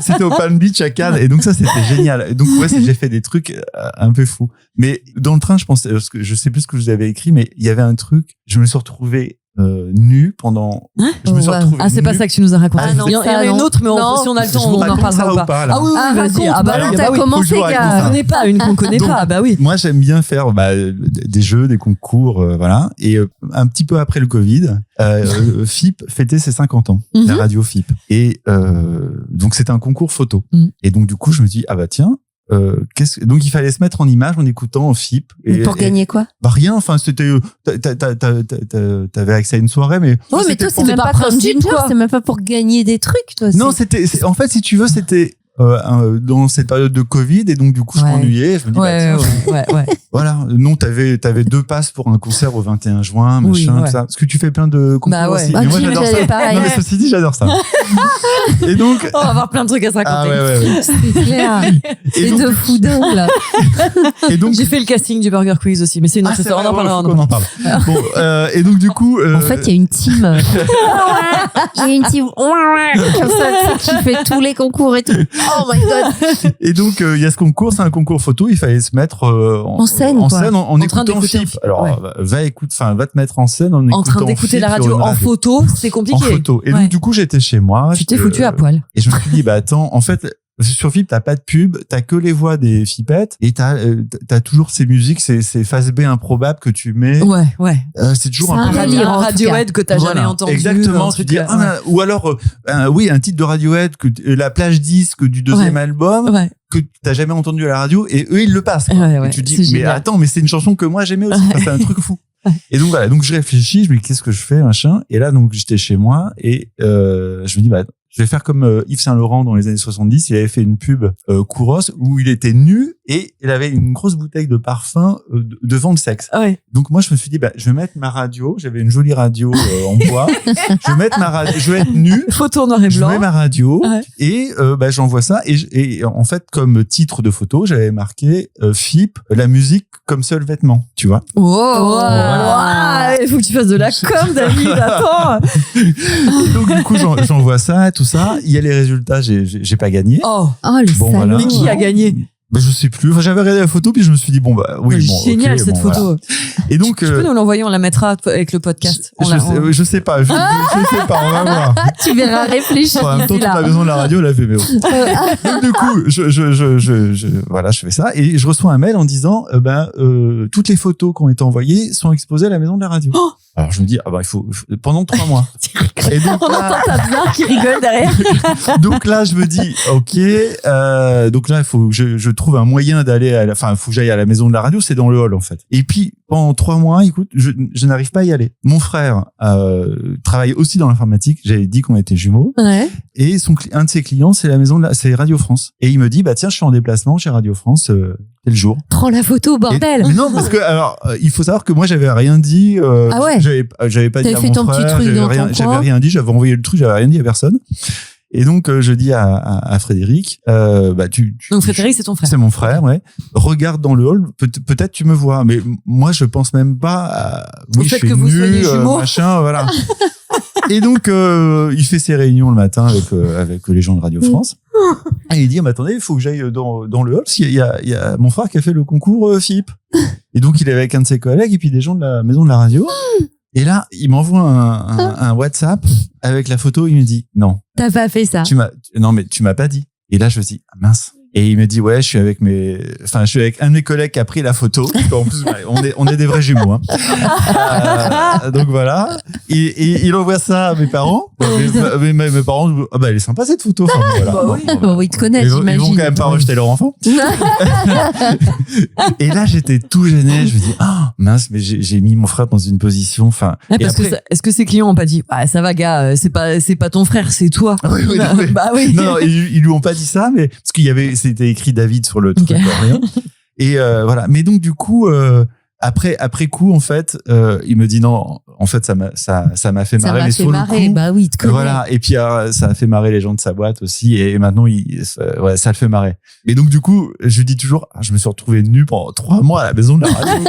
c'était au Palm Beach à Cannes. Et donc ça, c'était génial. Et donc, j'ai fait des trucs un peu fous. Mais dans le train, je pensais, parce que je sais plus ce que je vous avais écrit, mais il y avait un truc, je me suis retrouvé nu pendant. Je me suis retrouvé. C'est pas ça que tu nous as raconté. Il y en a une autre, mais si on a le temps, on en parlera ou pas. Ah oui, vas-y. T'as commencé, gars. On connaît pas une qu'on connaît pas. Bah oui. Moi, j'aime bien faire des jeux, des concours, voilà. Et un petit peu après le Covid, FIP fêtait ses 50 ans, la radio FIP. Et donc c'était un concours photo. Et donc du coup, je me dis tiens. donc il fallait se mettre en image en écoutant FIP. Et pour gagner quoi? Rien. Enfin, c'était, t'avais accès à une soirée, mais. Oh, mais toi, c'est même pas comme Ginger, c'est même pas pour gagner des trucs, toi. Non, en fait, si tu veux, c'était, dans cette période de Covid, et donc du coup je m'ennuyais, je me dis voilà, non, t'avais 2 passes pour un concert au 21 juin, machin, tout ça. Parce que tu fais plein de concours aussi. Mais moi j'adore ça. Non mais ceci dit, j'adore ça. Et donc on va avoir plein de trucs à se raconter. C'est clair. C'est de fou dingue là. Et donc j'ai fait le casting du Burger Quiz aussi, mais c'est une autre histoire, on en parlera. On en parle. Bon, et donc du coup en fait, il y a une team. J'ai une team comme ça qui fait tous les concours et tout. Oh my god. Et donc il y a ce concours, c'est un concours photo, il fallait se mettre en scène en écoutant FIP. Alors va te mettre en scène en train d'écouter la radio en photo, c'est compliqué. En photo. Et donc du coup j'étais chez moi. Tu t'es foutu à poil. Et je me suis dit attends, en fait sur FIP, t'as pas de pub, t'as que les voix des fipettes et t'as toujours ces musiques, ces face B improbables que tu mets. Ouais. C'est toujours un peu un Radiohead que t'as jamais entendu. Exactement. Tu dis, ou alors, un titre de Radiohead la plage disque du 2e album. Que t'as jamais entendu à la radio et eux ils le passent. Et tu dis, mais attends, mais c'est une chanson que moi j'aimais aussi. C'est un truc fou. Et donc voilà, donc je réfléchis, je me dis qu'est-ce que je fais, machin. Et là donc j'étais chez moi et je me dis je vais faire comme Yves Saint Laurent dans les années 70. Il avait fait une pub Kouros où il était nu et il avait une grosse bouteille de parfum devant le sexe. Donc moi je me suis dit je vais mettre ma radio. J'avais une jolie radio en bois. Je vais mettre ma radio. Je vais être nu. Photo noir et blanc. Je mets ma radio et j'envoie ça et en fait comme titre de photo j'avais marqué FIP, la musique comme seul vêtement. Tu vois. Il faut que tu fasses de la com, David. Attends. Et donc du coup j'envoie ça. Tout ça, il y a les résultats, j'ai pas gagné. Le salaud. Mais qui a gagné? Je sais plus. Enfin, j'avais regardé la photo puis je me suis dit génial cette photo. Voilà. Et donc tu peux nous l'envoyer, on la mettra avec le podcast. Je sais pas, je sais pas, on va voir. Tu verras, réfléchir. En même temps, t'as pas besoin de la radio, la fait donc du coup, je fais ça et je reçois un mail en disant toutes les photos qui ont été envoyées sont exposées à la maison de la radio. Alors je me dis il faut pendant 3 mois. Et donc on entend ta bien qui rigole derrière. Donc là je me dis donc là il faut que je trouve un moyen d'aller il faut que j'aille à la maison de la radio, c'est dans le hall en fait. Et puis pendant 3 mois, écoute, je n'arrive pas à y aller. Mon frère travaille aussi dans l'informatique, j'avais dit qu'on était jumeaux. Et un de ses clients c'est Radio France. Et il me dit tiens, je suis en déplacement chez Radio France tel jour. Prends la photo, bordel. Mais non, parce que il faut savoir que moi j'avais rien dit. J'avais pas dit à mon frère, j'avais rien dit, j'avais envoyé le truc, j'avais rien dit à personne. Et donc je dis à Frédéric, donc Frédéric c'est ton frère. C'est mon frère, regarde dans le hall, peut-être tu me vois, mais moi je pense même pas au fait que vous soyez jumeaux, machin, voilà. Et donc il fait ses réunions le matin avec les gens de Radio France. Et il dit attendez, il faut que j'aille dans le hall, parce qu'il y a mon frère qui a fait le concours FIP. Et donc il est avec un de ses collègues et puis des gens de la maison de la radio. Et là, il m'envoie un WhatsApp avec la photo. Il me dit non. T'as pas fait ça. Non, mais tu m'as pas dit. Et là, je me dis mince. Et il me dit je suis avec un de mes collègues qui a pris la photo. En plus, on est des vrais jumeaux. Donc voilà. Et il envoie ça à mes parents. Mes parents, elle est sympa cette photo. Ils te connaissent, j'imagine. Ils vont quand même pas rejeter leur enfant. Et là, j'étais tout gêné. Je me dis mince, mais j'ai mis mon frère dans une position. Est-ce que ses clients ont pas dit ça va gars, c'est pas ton frère, c'est toi. Oui. Non, ils lui ont pas dit ça, mais parce qu'il y avait c'était écrit David sur le truc. Et voilà. Mais donc du coup, après coup, en fait, il me dit non. En fait, ça m'a fait marrer. Mais sur le coup, tu connais. Voilà. Et puis ça a fait marrer les gens de sa boîte aussi. Et maintenant, ça le fait marrer. Et donc du coup, je lui dis toujours, je me suis retrouvé nu pendant 3 mois à la maison de la radio.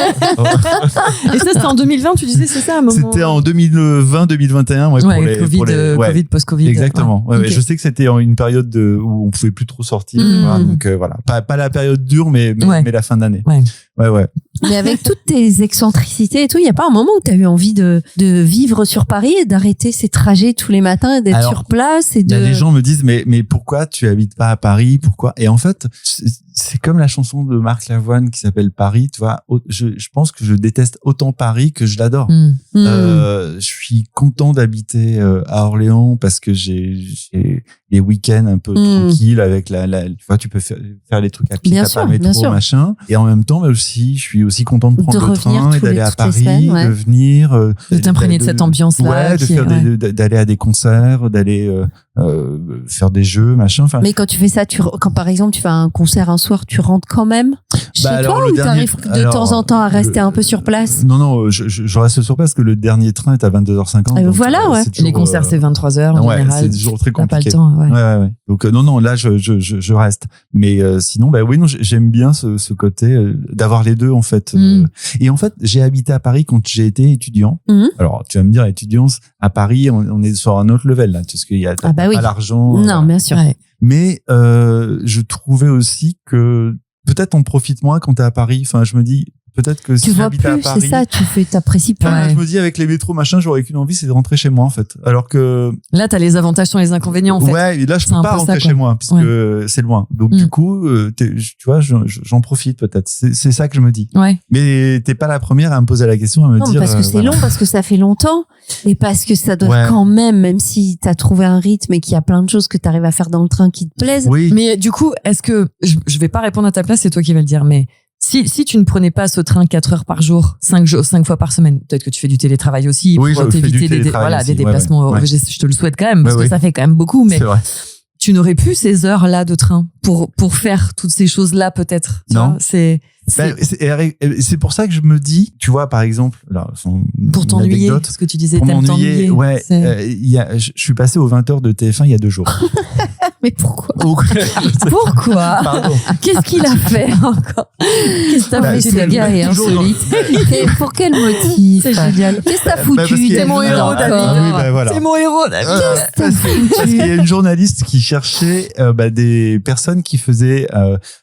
Et ça, c'était en 2020, tu disais, c'est ça, à un moment. C'était en 2020, 2021, Covid, post-Covid. Exactement. Ouais. Je sais que c'était une période où on pouvait plus trop sortir. Voilà, donc voilà, pas la période dure, mais la fin d'année. Ouais. Mais avec toutes tes excentricités et tout, il y a pas un moment où tu as eu envie de vivre sur Paris et d'arrêter ces trajets tous les matins et d'être sur place et de... Les gens me disent mais pourquoi tu habites pas à Paris, pourquoi? Et en fait, c'est comme la chanson de Marc Lavoine qui s'appelle Paris, tu vois. Je pense que je déteste autant Paris que je l'adore. Je suis content d'habiter à Orléans parce que j'ai les week-ends un peu tranquilles avec tu vois, tu peux faire les trucs à pied, t'as pas le métro, machin. Et en même temps, je suis aussi content de prendre le train et d'aller à Paris, de venir, de t'imprégner de cette ambiance-là, d'aller à des concerts, d'aller faire des jeux, machin. Enfin. Mais quand tu fais ça, quand par exemple tu fais un concert un soir, tu rentres quand même chez toi ou t'arrives de temps en temps à rester un peu sur place? Non, je reste sur place parce que le dernier train est à 22h50. Voilà, ouais. Les concerts, c'est 23h en général. C'est toujours très compliqué. T'as pas le temps, ouais. Donc non, là je reste. Mais sinon, j'aime bien ce côté d'avoir les deux en fait. Et en fait, j'ai habité à Paris quand j'ai été étudiant. Alors, tu vas me dire, étudiant à Paris, on est sur un autre level là, parce qu'il y a pas l'argent. Non, bien sûr. Mais je trouvais aussi que peut-être on profite moins quand t'es à Paris. Enfin, je me dis peut-être que si j'habitais à Paris, c'est ça, t'apprécies pas. Je me dis avec les métros machin, j'aurais qu'une envie, c'est de rentrer chez moi en fait. Alors que là, t'as les avantages sans les inconvénients en fait. Ouais, et là je peux pas rentrer chez moi puisque c'est loin. Donc du coup, tu vois, j'en profite peut-être. C'est ça que je me dis. Ouais. Mais t'es pas la première à me poser la question, à me dire. Parce que c'est long, parce que ça fait longtemps, et parce que ça doit quand même si t'as trouvé un rythme et qu'il y a plein de choses que t'arrives à faire dans le train qui te plaisent. Oui. Mais du coup, est-ce que je vais pas répondre à ta place, c'est toi qui vas le dire, mais si tu ne prenais pas ce train 4 heures par jour, 5 fois par semaine, peut-être que tu fais du télétravail aussi pour t'éviter des déplacements. Ouais. Je te le souhaite quand même parce que ça fait quand même beaucoup, mais tu n'aurais plus ces heures-là de train pour faire toutes ces choses-là peut-être. Non. C'est pour ça que je me dis, tu vois, par exemple, là, pour t'ennuyer, parce que tu disais t'ennuyer. Je suis passé aux 20h de TF1 il y a 2 jours. Mais pourquoi? Pourquoi? Pardon. Qu'est-ce qu'il a fait encore? Qu'est-ce que t'as fait? Ce gars est insolite. Pour quel motif? C'est génial. Qu'est-ce que t'as foutu? C'est mon héros, David. C'est mon héros, David. Parce qu'il y a une journaliste qui cherchait des personnes qui faisaient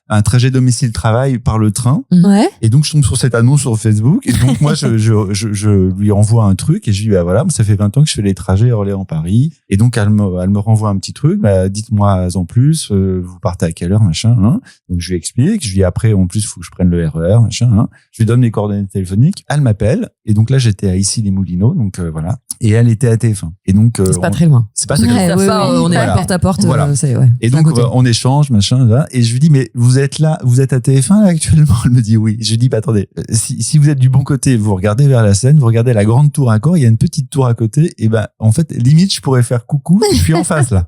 un trajet domicile-travail par le train. Ouais. Et donc, je tombe sur cette annonce sur Facebook. Et donc, moi, je lui envoie un truc et je lui dis, voilà, ça fait 20 ans que je fais les trajets Orléans-Paris. Et donc, elle me renvoie un petit truc. Dites-moi en plus, vous partez à quelle heure, machin, hein. Donc, je lui explique. Je lui dis, après, en plus, il faut que je prenne le RER, machin, hein. Je lui donne les coordonnées téléphoniques. Elle m'appelle. Et donc, là, j'étais à Issy-les-Moulineaux. Donc, voilà. Et elle était à TF1. Et donc, c'est pas très loin. C'est pas très loin. On est porte à porte. Voilà. Ouais, et donc, on échange, machin, là. Et je lui dis, mais vous êtes à TF1 là, actuellement? Elle me dit oui. Je lui dis, attendez, si vous êtes du bon côté, vous regardez vers la Seine, vous regardez la grande tour à Caen, il y a une petite tour à côté, et en fait, limite, je pourrais faire coucou, je suis en face là.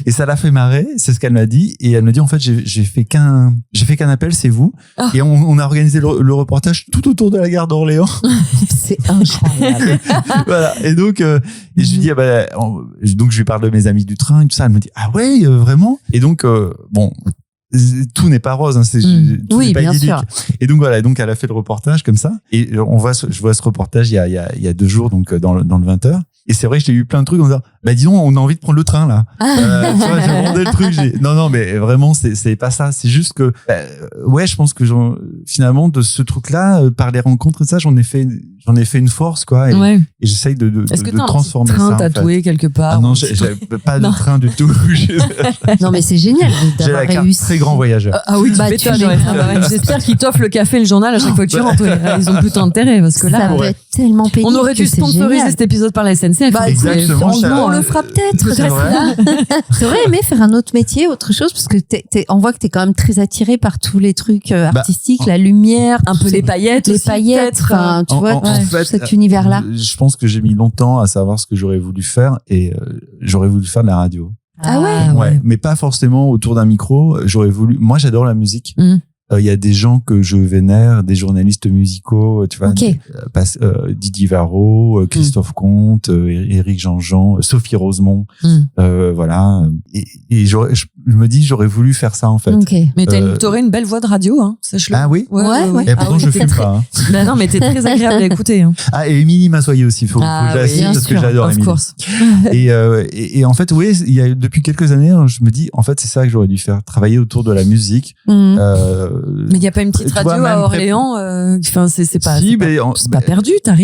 Et ça l'a fait marrer, c'est ce qu'elle m'a dit, et elle me dit, en fait, j'ai fait qu'un appel, c'est vous. Oh. Et on a organisé le reportage tout autour de la gare d'Orléans. C'est incroyable. Voilà. Et donc, et je lui dis, donc je lui parle de mes amis du train et tout ça. Elle me dit, ah ouais, vraiment? Et donc, tout n'est pas rose, hein, tout n'est pas idyllique. Sûr. Et donc voilà, donc elle a fait le reportage comme ça. Et je vois ce reportage il y a 2 jours, donc dans le 20h. Et c'est vrai que j'ai eu plein de trucs en disant, disons, on a envie de prendre le train, là. Tu vois, j'ai demandé le truc, non, mais vraiment, c'est pas ça. C'est juste que, je pense que finalement, de ce truc-là, par les rencontres et ça, j'en ai fait une force, quoi. Et j'essaye de transformer ça. Est-ce que t'as un train tatoué quelque part? Ah non, j'ai pas de train du tout. Non, mais c'est génial d'avoir réussi. Très grand voyageur. Ah oui, j'espère qu'ils t'offrent le café et le journal à chaque fois que tu rentres. Ils ont plutôt intérêt, parce que là. Ça peut être tellement payé. On aurait dû sponsoriser cet épisode par la SNCF. Exactement. On le fera peut-être. T'aurais aimé faire un autre métier, autre chose, parce que on voit que t'es quand même très attiré par tous les trucs artistiques, la lumière, un peu les paillettes, enfin, tu vois, en fait, cet univers-là. Je pense que j'ai mis longtemps à savoir ce que j'aurais voulu faire, et j'aurais voulu faire de la radio. Ah ouais? Ouais, mais pas forcément autour d'un micro. Moi, j'adore la musique. Il y a des gens que je vénère, des journalistes musicaux, tu vois, Didier Varro, Christophe Comte, Éric Jean-Jean, Sophie Rosemont, voilà. Et je me dis, j'aurais voulu faire ça en fait. Mais t'aurais une belle voix de radio, hein, sache-le. Ah oui? Ouais. Et pourtant, je fume pas. Hein. Non, mais t'es très agréable à écouter. Hein. Ah, et Émilie Massoyer aussi, faut que je la cite parce que j'adore Émilie. Et en fait, depuis quelques années, je me dis, en fait, c'est ça que j'aurais dû faire, travailler autour de la musique. Mais il n'y a pas une petite radio à Orléans. Enfin, c'est pas perdu. T'as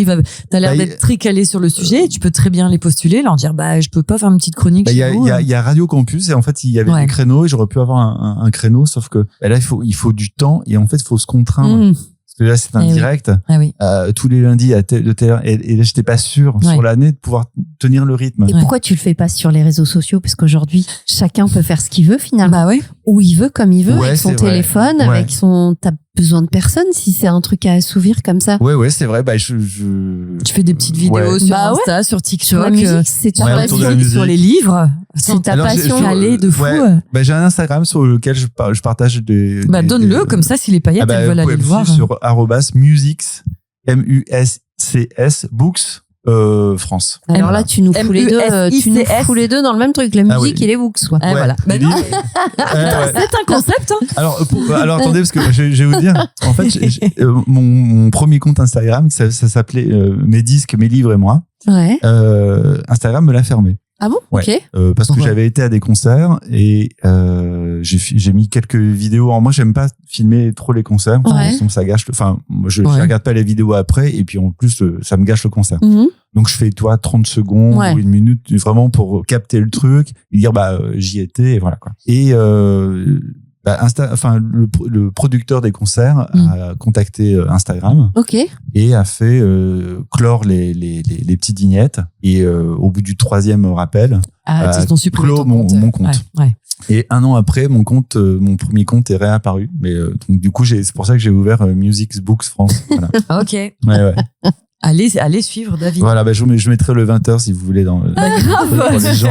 l'air d'être très calé sur le sujet. Tu peux très bien les postuler, leur dire je peux pas faire une petite chronique. Il y a Radio Campus et en fait il y avait des créneaux et j'aurais pu avoir un créneau, sauf que là il faut du temps et en fait il faut se contraindre. Parce que là c'est un direct. Tous les lundis de telle heure et là j'étais pas sûr sur l'année de pouvoir tenir le rythme. Et pourquoi tu le fais pas sur les réseaux sociaux? Parce qu'aujourd'hui chacun peut faire ce qu'il veut finalement. Où il veut, comme il veut, avec son téléphone, avec son. T'as besoin de personne si c'est un truc à assouvir comme ça. Ouais, c'est vrai. Tu fais des petites vidéos sur Insta, sur TikTok. La musique, c'est ta passion. Sur les livres, c'est ta passion calée de fou. J'ai un Instagram sur lequel je partage des. Donne-le, comme ça, si les paillettes elles veulent aller le voir. Sur @musics MUSCS books. France. Alors là, tu nous fous les deux dans le même truc, la musique et les books, quoi. Voilà. C'est un concept. Alors attendez, parce que je vais vous dire, en fait, mon premier compte Instagram, ça s'appelait Mes disques, mes livres et moi. Instagram me l'a fermé. Ah bon? Ok. Parce que j'avais été à des concerts et j'ai mis quelques vidéos. Alors moi, j'aime pas filmer trop les concerts. Sinon, ça gâche. Je regarde pas les vidéos après et puis en plus, ça me gâche le concert. Donc je fais 30 secondes ou une minute vraiment pour capter le truc et dire j'y étais et voilà quoi. Et le producteur des concerts a contacté Instagram et a fait clore les petites vignettes et au bout du 3e rappel clôt mon compte. Et un an après, mon premier compte est réapparu. Mais donc du coup, c'est pour ça que j'ai ouvert Music Books France. Voilà. Ok. Ouais. Allez suivre David. Voilà, je mettrai le 20h si vous voulez dans pour les gens.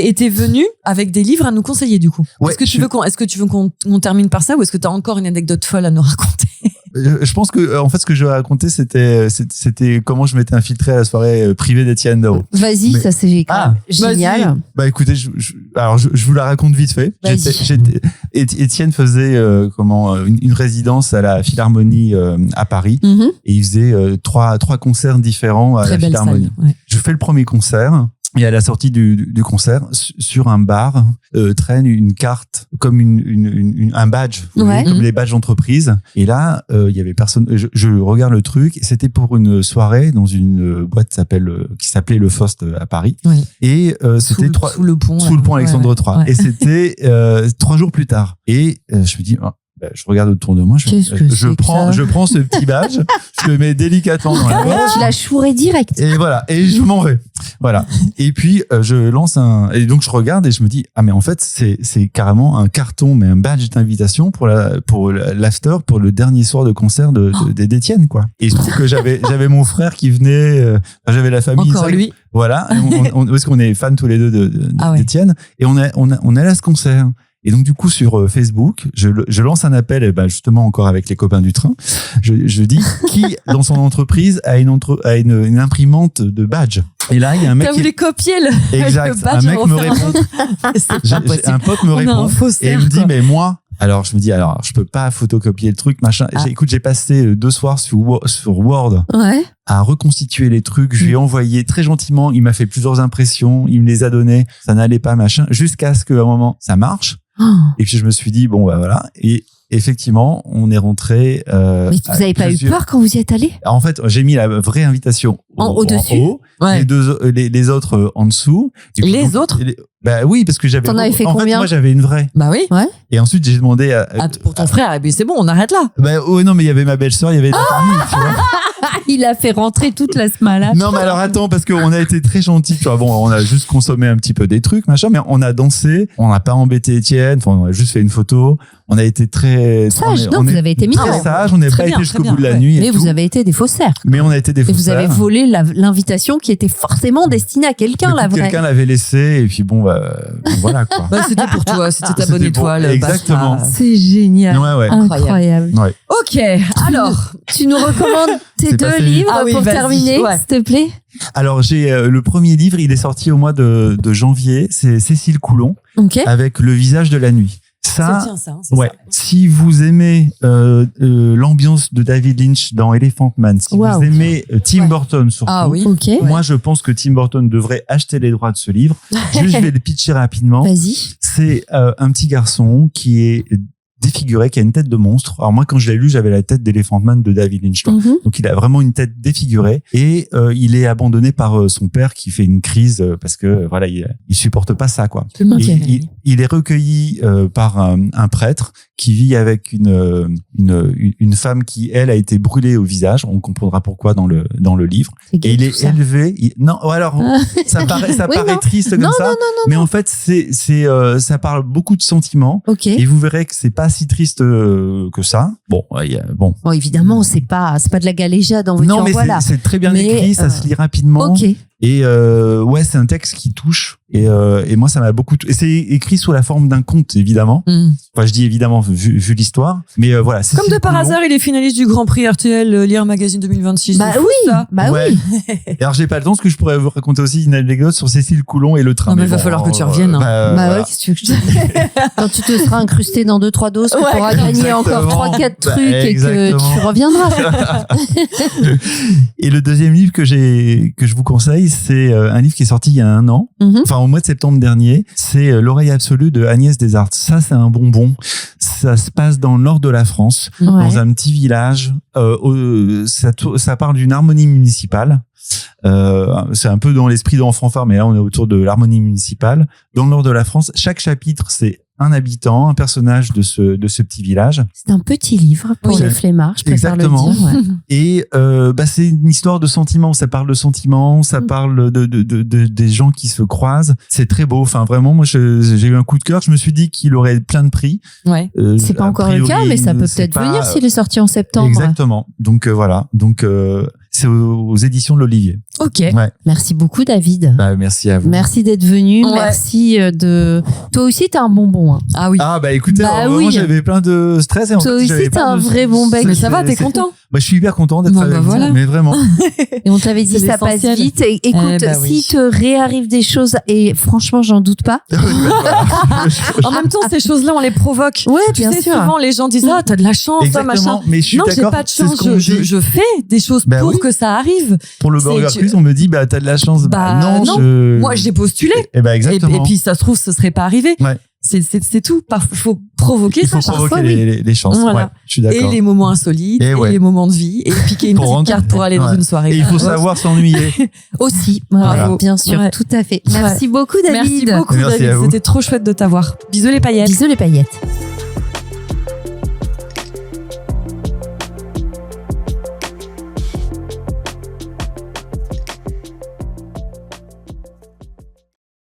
Et t'es venu avec des livres à nous conseiller du coup. Est-ce que tu veux qu'on termine par ça ou est-ce que t'as encore une anecdote folle à nous raconter? Je pense que en fait ce que je vais raconter c'était comment je m'étais infiltré à la soirée privée d'Étienne Dao. Vas-y, ça c'est génial. Écoutez, je vous la raconte vite fait. Étienne faisait une résidence à la Philharmonie à Paris et il faisait trois concerts différents à la Philharmonie. Je fais le premier concert. Et à la sortie du concert, sur un bar, traîne une carte comme un badge, comme les badges d'entreprise. Et là, il y avait personne. Je regarde le truc. C'était pour une soirée dans une boîte qui s'appelait Le Faust à Paris. Et c'était sous le pont Alexandre III. Et c'était 3 jours plus tard. Et je me dis. Je regarde autour de moi, je prends ce petit badge, je le mets délicatement dans la poche. Tu l'as chouré direct. Et voilà, et je m'en vais. Voilà. Et puis je lance et donc je regarde et je me dis mais en fait c'est carrément un carton, mais un badge d'invitation pour l'after, pour le dernier soir de concert d'Étienne quoi. Et je trouve que j'avais mon frère qui venait, j'avais la famille. Encore lui. Voilà, parce qu'on est fans tous les deux d'Étienne et on est à ce concert. Et donc du coup sur Facebook, je lance un appel, justement encore avec les copains du train. Je dis qui dans son entreprise a une imprimante de badge. Et là il y a un mec. T'as voulu copier le badge. Un mec me répond. Un pote me répond et il me dit mais moi. Alors je me dis je peux pas photocopier le truc machin. Écoute, j'ai passé 2 soirs sur Word à reconstituer les trucs. Je lui ai envoyé très gentiment. Il m'a fait plusieurs impressions. Il me les a données. Ça n'allait pas machin. Jusqu'à ce qu'à un moment ça marche. Et puis je me suis dit voilà. Et effectivement on est rentré. Mais vous avez pas eu peur quand vous y êtes allé? En fait j'ai mis la vraie invitation au-dessus, en haut, les autres en dessous. Les autres oui, parce que j'avais. T'en avais fait combien? Moi j'avais une vraie. Oui. Ouais. Et ensuite j'ai demandé pour ton frère. C'est bon, on arrête là. Non, mais il y avait ma belle-sœur, il y avait la famille, tu vois. Il a fait rentrer toute la smalade. Non, mais alors attends, parce qu'on a été très gentils. Tu vois, on a juste consommé un petit peu des trucs, machin, mais on a dansé. On n'a pas embêté Étienne. On a juste fait une photo. On a été très sage. Vous avez été mis très sage. On n'est pas été jusqu'au bout de la nuit. Mais vous avez été des faussaires. Mais on a été des faussaires. Et vous avez volé l'invitation qui était forcément destinée à quelqu'un, la vraie. Quelqu'un l'avait laissée. Et puis voilà quoi. C'était pour toi. C'était ta bonne étoile. Exactement. C'est génial. Ouais. Incroyable. Ouais. Ok. Alors, tu nous recommandes tes 2 livres pour terminer, s'il te plaît? Alors, j'ai le premier livre, il est sorti au mois de janvier. C'est Cécile Coulon avec Le visage de la nuit. Ça. Si vous aimez l'ambiance de David Lynch dans Elephant Man, si vous aimez Tim Burton surtout, moi je pense que Tim Burton devrait acheter les droits de ce livre. Je vais le pitcher rapidement. Vas-y. C'est un petit garçon qui est défiguré, qui a une tête de monstre. Alors moi, quand je l'ai lu, j'avais la tête d'Elephant Man de David Lynch. Donc il a vraiment une tête défigurée et il est abandonné par son père qui fait une crise parce que voilà, il supporte pas ça quoi. Il est recueilli par un prêtre qui vit avec une femme qui elle a été brûlée au visage. On comprendra pourquoi dans le livre. Et il est élevé. Non, alors ça paraît triste comme ça. Non, mais en fait ça parle beaucoup de sentiments. Et vous verrez que c'est pas si triste que ça. Bon, évidemment, c'est pas de la galéjade en voiture. Non, mais c'est très bien écrit, ça se lit rapidement. Et c'est un texte qui touche. Et moi, ça m'a beaucoup. Et c'est écrit sous la forme d'un conte, évidemment. Enfin, je dis évidemment vu l'histoire, mais voilà. Comme de par hasard, il est finaliste du Grand Prix RTL Lire Magazine 2026. Oui. Et alors, j'ai pas le temps, parce que je pourrais vous raconter aussi une anecdote sur Cécile Coulon et le train. Non, mais il va falloir que tu reviennes. Qu'est-ce que tu veux que je te dise ? Quand tu te seras incrusté dans 2-3 doses, que tu auras gagné encore 3-4 trucs et que tu reviendras. Et le deuxième livre que je vous conseille, c'est un livre qui est sorti il y a 1 an, enfin au mois de septembre dernier. C'est L'oreille absolue de Agnès Desarts. Ça, c'est un bonbon. Ça se passe dans le nord de la France, dans un petit village. Ça parle d'une harmonie municipale. C'est un peu dans l'esprit d'Enfanfare, mais là on est autour de l'harmonie municipale. Dans le nord de la France, chaque chapitre, c'est un habitant, un personnage de ce petit village. C'est un petit livre pour les flemmards, je préfère le dire. Et c'est une histoire de sentiments. Ça parle de sentiments, ça parle des gens qui se croisent. C'est très beau. Enfin, vraiment, moi, j'ai eu un coup de cœur. Je me suis dit qu'il aurait plein de prix. C'est pas encore le cas, mais ça peut peut-être venir s'il est sorti en septembre. Exactement. Donc voilà. Donc c'est aux éditions de l'Olivier. Merci beaucoup, David. Merci à vous. Merci d'être venu. Merci de. Toi aussi, t'as un bonbon. Ah oui. Écoutez, moi j'avais plein de stress et en toi fait, aussi, t'as un vrai bon bec. Mais ça va, t'es content. Je suis hyper content d'être avec vous, mais vraiment. Et on t'avait dit ça passe vite. Et écoute, si te réarrive des choses, et franchement, j'en doute pas. En même temps, ces choses-là, on les provoque. Bien sûr. Souvent, les gens disent t'as de la chance, machin. Mais je suis non, j'ai pas de chance. Je fais des choses pour que ça arrive. Pour le Burger Quiz, on me dit t'as de la chance. Non. Moi, j'ai postulé. Exactement. Et puis, ça se trouve, ce serait pas arrivé. C'est tout. Il faut provoquer ça. Il faut provoquer les chances. Voilà. Je suis d'accord. Et les moments insolites, et les moments de vie, et piquer une petite carte pour aller dans une soirée. Et il faut savoir s'ennuyer. Aussi. Bien sûr. Tout à fait. Merci beaucoup, David. Merci beaucoup, David. C'était trop chouette de t'avoir. Bisous les paillettes. Bisous les paillettes.